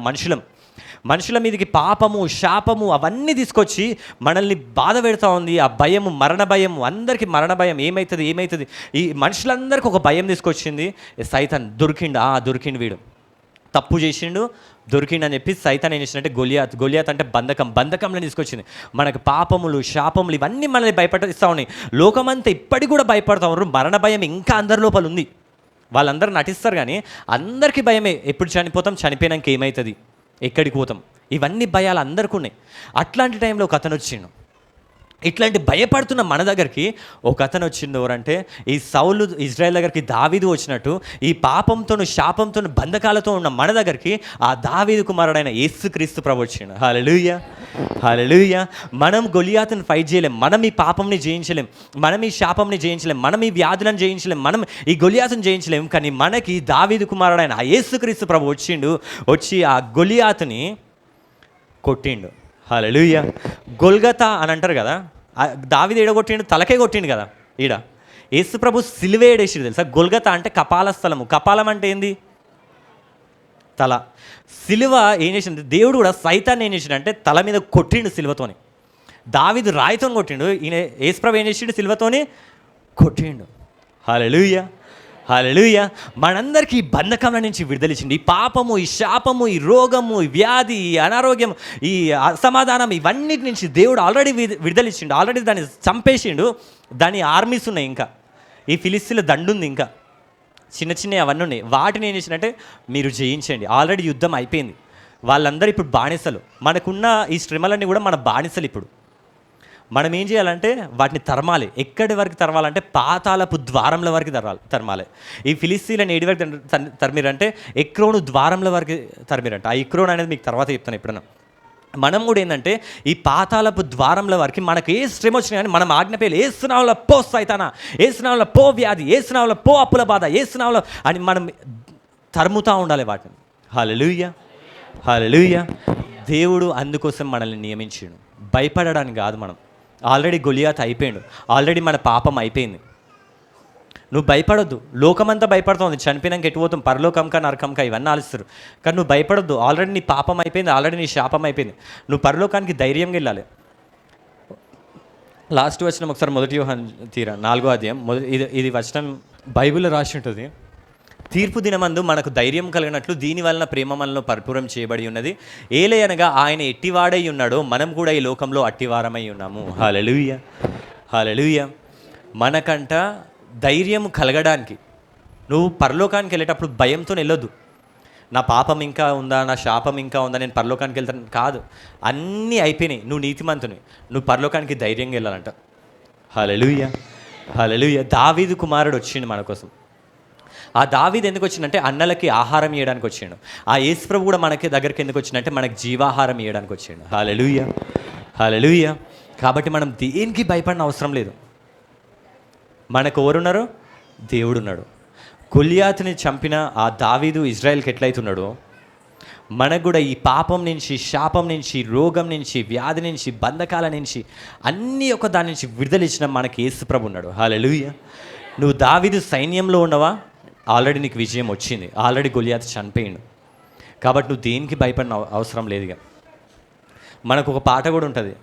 మనుషుల మీదకి పాపము, శాపము అవన్నీ తీసుకొచ్చి మనల్ని బాధ పెడతా ఉంది. ఆ భయము, మరణ భయము, అందరికీ మరణ భయం, ఏమవుతుంది ఈ మనుషులందరికీ ఒక భయం తీసుకొచ్చింది సైతాన్. దొరికిండు వీడు, తప్పు చేసిండు, దొరికిండు అని చెప్పి సైతాన్ ఏం చేసిందంటే గొలియాత్ అంటే బంధకంలో తీసుకొచ్చింది. మనకు పాపములు, శాపములు ఇవన్నీ మనల్ని భయపడిస్తూ ఉన్నాయి. లోకమంతా ఇప్పటికి కూడా భయపడతా ఉన్నారు. మరణ భయం ఇంకా అందరి లోపల ఉంది. వాళ్ళందరూ నటిస్తారు కానీ అందరికీ భయమే. ఎప్పుడు చనిపోతాం, చనిపోయినాక ఏమవుతుంది, ఎక్కడికి పోతాం, ఇవన్నీ భయాలు అందరికీ ఉన్నాయి. అట్లాంటి టైంలో ఒక అతను వచ్చిండు. ఇట్లాంటి భయపడుతున్న మన దగ్గరికి ఒక అతను వచ్చిండు. ఎవరంటే ఈ సౌలు ఇజ్రాయెల్ దగ్గరికి దావీదు వచ్చినట్టు ఈ పాపంతో, శాపంతో, బంధకాలతో ఉన్న మన దగ్గరికి ఆ దావీదు కుమారుడైన యేసుక్రీస్తు ప్రభు వచ్చిండు. హల్లెలూయా, హల్లెలూయా. మనం గొలియాతుని ఫైట్ చేయలేం, మనం ఈ పాపంని జయించలేం, మనం ఈ శాపంని జయించలేం, మనం ఈ వ్యాధులను జయించలేం, మనం ఈ గొలియాతుని జయించలేం. కానీ మనకి దావీదు కుమారుడైన ఆ యేసుక్రీస్తు ప్రభు వచ్చి ఆ గొలియాతుని కొట్టిండు. హల్లెలూయా. గొల్గతా అని అంటారు కదా, దావీదు ఏడగొట్టిండు, తలకే కొట్టిండు కదా. యేసు ప్రభు సిలువే ఏడేసిడు తెలుసా. గొల్గతా అంటే కపాల స్థలము. కపాలం అంటే ఏంది? తల. సిలువ ఏం చేసింది? దేవుడు కూడా సైతాన్ని ఏం చేసిండు అంటే తల మీద కొట్టిండు సిలువతోని. దావీదు రాయితో కొట్టిండు, ఈయన యేసు ప్రభు ఏం చేసిండు? సిలువతోని కొట్టిండు. హల్లెలూయా, హల్లెలూయా. మనందరికీ ఈ బంధకంల నుంచి విడుదలిచ్చింది. ఈ పాపము, ఈ శాపము, ఈ రోగము, ఈ వ్యాధి, ఈ అనారోగ్యం, ఈ అసమాధానం, ఇవన్నిటి నుంచి దేవుడు ఆల్రెడీ విడుదలిచ్చిండు. ఆల్రెడీ దాన్ని చంపేసిండు. దాని ఆర్మీస్ ఉన్నాయి, ఇంకా ఈ ఫిలిస్తీన్ల దండుంది, ఇంకా చిన్న అవన్నీ ఉన్నాయి. వాటిని ఏం చేసినట్టే మీరు జయించండి. ఆల్రెడీ యుద్ధం అయిపోయింది. వాళ్ళందరూ ఇప్పుడు బానిసలు. మనకున్న ఈ శ్రమలన్నీ కూడా మన బానిసలు. ఇప్పుడు మనం ఏం చేయాలంటే వాటిని తరమాలి. ఎక్కడి వరకు తరమాలంటే పాతాళపు ద్వారంల వరకు తరమాలి. ఈ ఫిలిస్తీన్లను ఏడి వరకు తరిమిరంటే ఎక్రోను ద్వారంల వరకు తరిమిరంట. ఆ ఎక్రోన్ అనేది మీకు తర్వాత చెప్తాను ఎప్పుడన్నా. మనం కూడా ఏంటంటే ఈ పాతాళపు ద్వారంల వరకు మనకు ఏ శ్రమ వచ్చినా కానీ మనం ఆజ్ఞాపేయాలి. ఏ స్నావంలో పో సైతానా, ఏ స్నావంలో పో వ్యాధి, ఏ స్నావంలో పో అప్పుల బాధ, ఏ స్నావంలో అని మనం తరుముతూ ఉండాలి వాటిని. హల్లెలూయా, హల్లెలూయా. దేవుడు అందుకోసం మనల్ని నియమించాడు, భయపడడానికి కాదు. మనం ఆల్రెడీ గొలియాత్ అయిపోయాడు, ఆల్రెడీ మన పాపం అయిపోయింది. నువ్వు భయపడొద్దు. లోకమంతా భయపడుతుంది, చనిపోయినాక ఎటు పోతాం, పరలోకంకా నరకంకా ఇవన్నీ ఆలోచిస్తారు. కానీ నువ్వు భయపడొద్దు. ఆల్రెడీ నీ పాపం అయిపోయింది, ఆల్రెడీ నీ శాపం అయిపోయింది. నువ్వు పరలోకానికి ధైర్యంగా వెళ్ళాలి. లాస్ట్ వచనం ఒకసారి 1 యోహాను 4వ అధ్యాయం ఇది వచనం బైబిల్లో రాసి ఉంటుంది, తీర్పు దినమందు మనకు ధైర్యం కలిగినట్లు దీని వలన ప్రేమ మనలో పరిపూరం చేయబడి ఉన్నది. ఏలయనగా ఆయన ఎట్టివాడై ఉన్నాడో మనం కూడా ఈ లోకంలో అట్టివారమై ఉన్నాము. హల్లెలూయా, హల్లెలూయా. మనకంట ధైర్యం కలగడానికి నువ్వు పరలోకానికి వెళ్ళేటప్పుడు భయంతో వెళ్ళొద్దు. నా పాపం ఇంకా ఉందా, నా శాపం ఇంకా ఉందా, నేను పరలోకానికి వెళ్తాను కాదు. అన్నీ అయిపోయినాయి, నువ్వు నీతిమంతుని, నువ్వు పరలోకానికి ధైర్యంగా వెళ్ళాలంట. హల్లెలూయా, హల్లెలూయా. దావీదు కుమారుడు వచ్చిండు మన కోసం. ఆ దావీదు ఎందుకు వచ్చిందంటే అన్నలకి ఆహారం ఇవ్వడానికి వచ్చిండు. ఆ యేసుప్రభు కూడా మనకి దగ్గరికి ఎందుకు వచ్చిందంటే మనకి జీవాహారం ఇవ్వడానికి వచ్చిండు. హల్లెలూయా, హల్లెలూయా. కాబట్టి మనం దేనికి భయపడిన అవసరం లేదు. మనకు ఎవరున్నారు? దేవుడు ఉన్నాడు. గొల్యాతుని చంపిన ఆ దావీదు ఇజ్రాయెల్కి ఎట్లయితున్నాడో మనకు కూడా ఈ పాపం నుంచి, శాపం నుంచి, రోగం నుంచి, వ్యాధి నుంచి, బంధకాల నుంచి అన్నీ ఒక దాని నుంచి విడుదల ఇచ్చిన మనకి యేసుప్రభు ఉన్నాడు. హల్లెలూయా. నువ్వు దావీదు సైన్యంలో ఉన్నవా? ఆల్రెడీ నీకు విజయం వచ్చింది. ఆల్రెడీ గొల్యాతు చనిపోయిండు. కాబట్టి నువ్వు దేనికి భయపడిన అవసరం లేదు. ఇక మనకు ఒక పాట కూడా ఉంటుంది,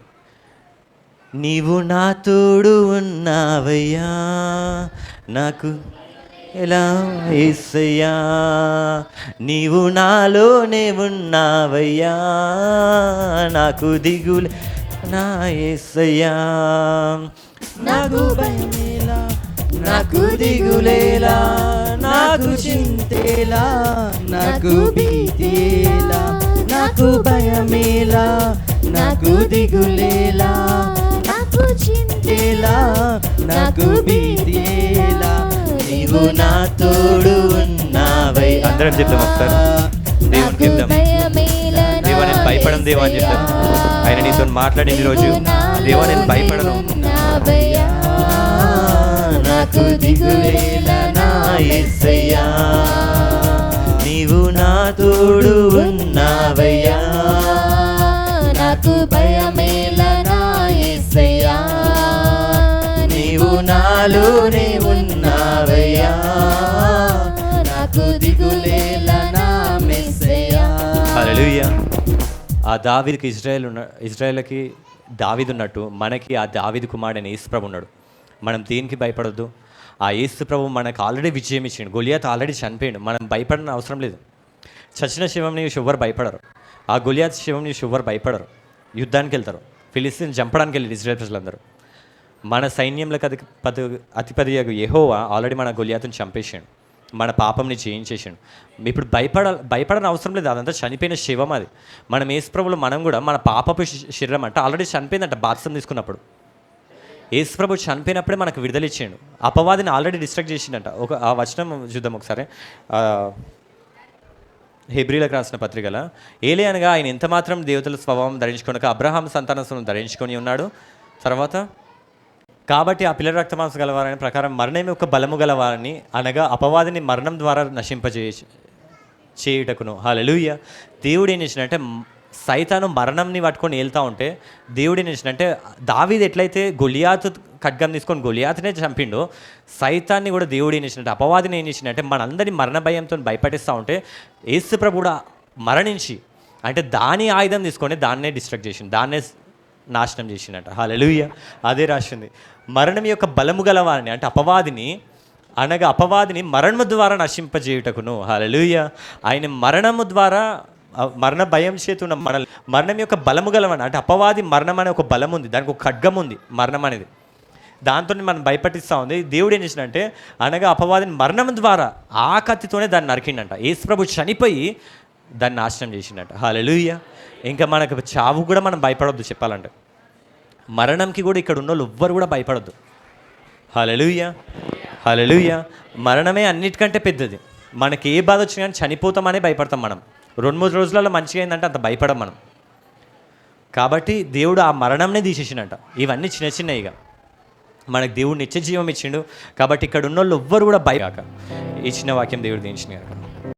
నీవు నా తోడు ఉన్నావయ్యా నాకు ఎలా యేసయ్యా, నీవు నాలోనే ఉన్నావయ్యా నాకు దిగులే నా యేసయ్యా, నాకు భయమేలా, నాకు దిగులేలా, నాకు చింతేలా, నాకు భీతేలా, నాకు భయమేలా, నాకు దిగులేలా, నాకు చింతేలా, నాకు భీతేలా, నీవు నా తోడు ఉన్నావై. అందరం చెప్తాం ఒకసారి, దేవునికి చెప్తాం, దేవా నేను భయపడను దేవా అని చెప్తాం. ఆయన నీతో మాట్లాడింది రోజు, దేవా నేను భయపడను, నాకు దిగులేలా నా యేసయ్యా, నీవు నా తోడు ఉన్నావయ్యా, నాకు భయమేలా నా యేసయ్యా, నీవు నాలోనే ఉన్నావయ్యా, నాకు దిగులేలా నా మెస్సయ్యా. హల్లెలూయా. ఆ దావీదుకి ఇజ్రాయేల్కి దావీదు ఉన్నట్టు మనకి ఆ దావీదు కుమారుడైన యేసుప్రభు ఉన్నాడు. మనం దేనికి భయపడొద్దు. ఆ యేసుప్రభు మనకు ఆల్రెడీ విజయం ఇచ్చిండు. గొలియాతు ఆల్రెడీ చనిపోయిండు. మనం భయపడిన అవసరం లేదు. చచ్చిన శివంని ఎవరు భయపడరు. ఆ గొలియాతు శివంని ఎవరు భయపడరు. యుద్ధానికి వెళ్తారు. ఫిలిస్తీన్ చంపడానికి వెళ్ళి ఇజ్రాయేల్ ప్రజలందరూ. మన సైన్యంలోకి అధిపతి యెహోవా ఆల్రెడీ మన గొలియాతుని చంపేసాడు. మన పాపంని జయించేసాడు. ఇప్పుడు భయపడని అవసరం లేదు. అదంతా చనిపోయిన శివం అది. మనం యేసుప్రభులో మనం కూడా మన పాపపు శరీరం అంటే ఆల్రెడీ చనిపోయిందంట బాప్తిసం తీసుకున్నప్పుడు. యేసుప్రభు చనిపోయినప్పుడే మనకు విడుదల ఇచ్చాడు. అపవాదిని ఆల్రెడీ డిస్ట్రాక్ట్ చేసిండంట. ఆ వచనం చూద్దాం ఒకసారి. హెబ్రీలకు రాసిన పత్రికల, ఏలియనగా ఆయన ఎంత మాత్రం దేవతల స్వభావం ధరించుకొనక అబ్రహాం సంతానసును ధరించుకొని ఉన్నాడు. తర్వాత కాబట్టి ఆ పిల్లల రక్తమాంసం గలవారని ప్రకారం మరణం యొక్క బలము గలవారని అనగా అపవాదిని మరణం ద్వారా చేయుటకును. హల్లెలూయా. దేవుడు ఏం చేసినంటే సైతాను మరణంని పట్టుకొని వెళ్తూ ఉంటే దేవుడు ఏం చేసినంటే దావీదు ఎట్లయితే గొలియాతు ఖడ్గం తీసుకొని గొలియాతునే చంపిండో సైతాన్ని కూడా దేవుడు ఏం చేసినట్టే అపవాదిని ఏం చేసినట్టే మనందరినీ మరణ భయంతో భయపడిస్తూ ఉంటే యేసుప్రభు కూడా మరణించి అంటే దాని ఆయుధం తీసుకొని దాన్నే డిస్ట్రాక్ట్ చేసింది, దాన్నే నాశనం చేసిండట. హల్లెలూయా. అదే రాసింది, మరణం యొక్క బలము గలవారిని అంటే అపవాదిని అనగా అపవాదిని మరణము ద్వారా నశింపజేయుటకును. హల్లెలూయా. ఆయన మరణము ద్వారా మరణ భయం చేతున్న మరణం యొక్క బలము గలవని అంటే అపవాది మరణం అనే ఒక బలం ఉంది, దానికి ఒక ఖడ్గం ఉంది మరణం అనేది, దాంతో మనం భయపట్టిస్తూ ఉంది. దేవుడు ఏం చేసినంటే అనగా అపవాదిని మరణం ద్వారా ఆ కత్తితోనే దాన్ని నరికిండంట. యేసుప్రభు చనిపోయి దాన్ని నాశనం చేసిండట. హల్లెలూయా. ఇంకా మనకు చావు కూడా మనం భయపడొద్దు. చెప్పాలంటే మరణంకి కూడా ఇక్కడ ఉన్న వాళ్ళు ఎవ్వరు కూడా భయపడొద్దు. హల్లెలూయా, హల్లెలూయా. మరణమే అన్నిటికంటే పెద్దది. మనకి ఏ బాధ వచ్చినా కానీ చనిపోతామనే భయపడతాం మనం. 2-3 రోజులలో మంచిగా అయిందంటే అంత భయపడం మనం. కాబట్టి దేవుడు ఆ మరణంనే తీసేసినట్ట. ఇవన్నీ చిన్న చిన్నవిగా మనకు దేవుడు నిత్య జీవం ఇచ్చిండు. కాబట్టి ఇక్కడ ఉన్న వాళ్ళు ఎవ్వరు కూడా భయకాక. ఈ చిన్న వాక్యం దేవుడు దీవించిన.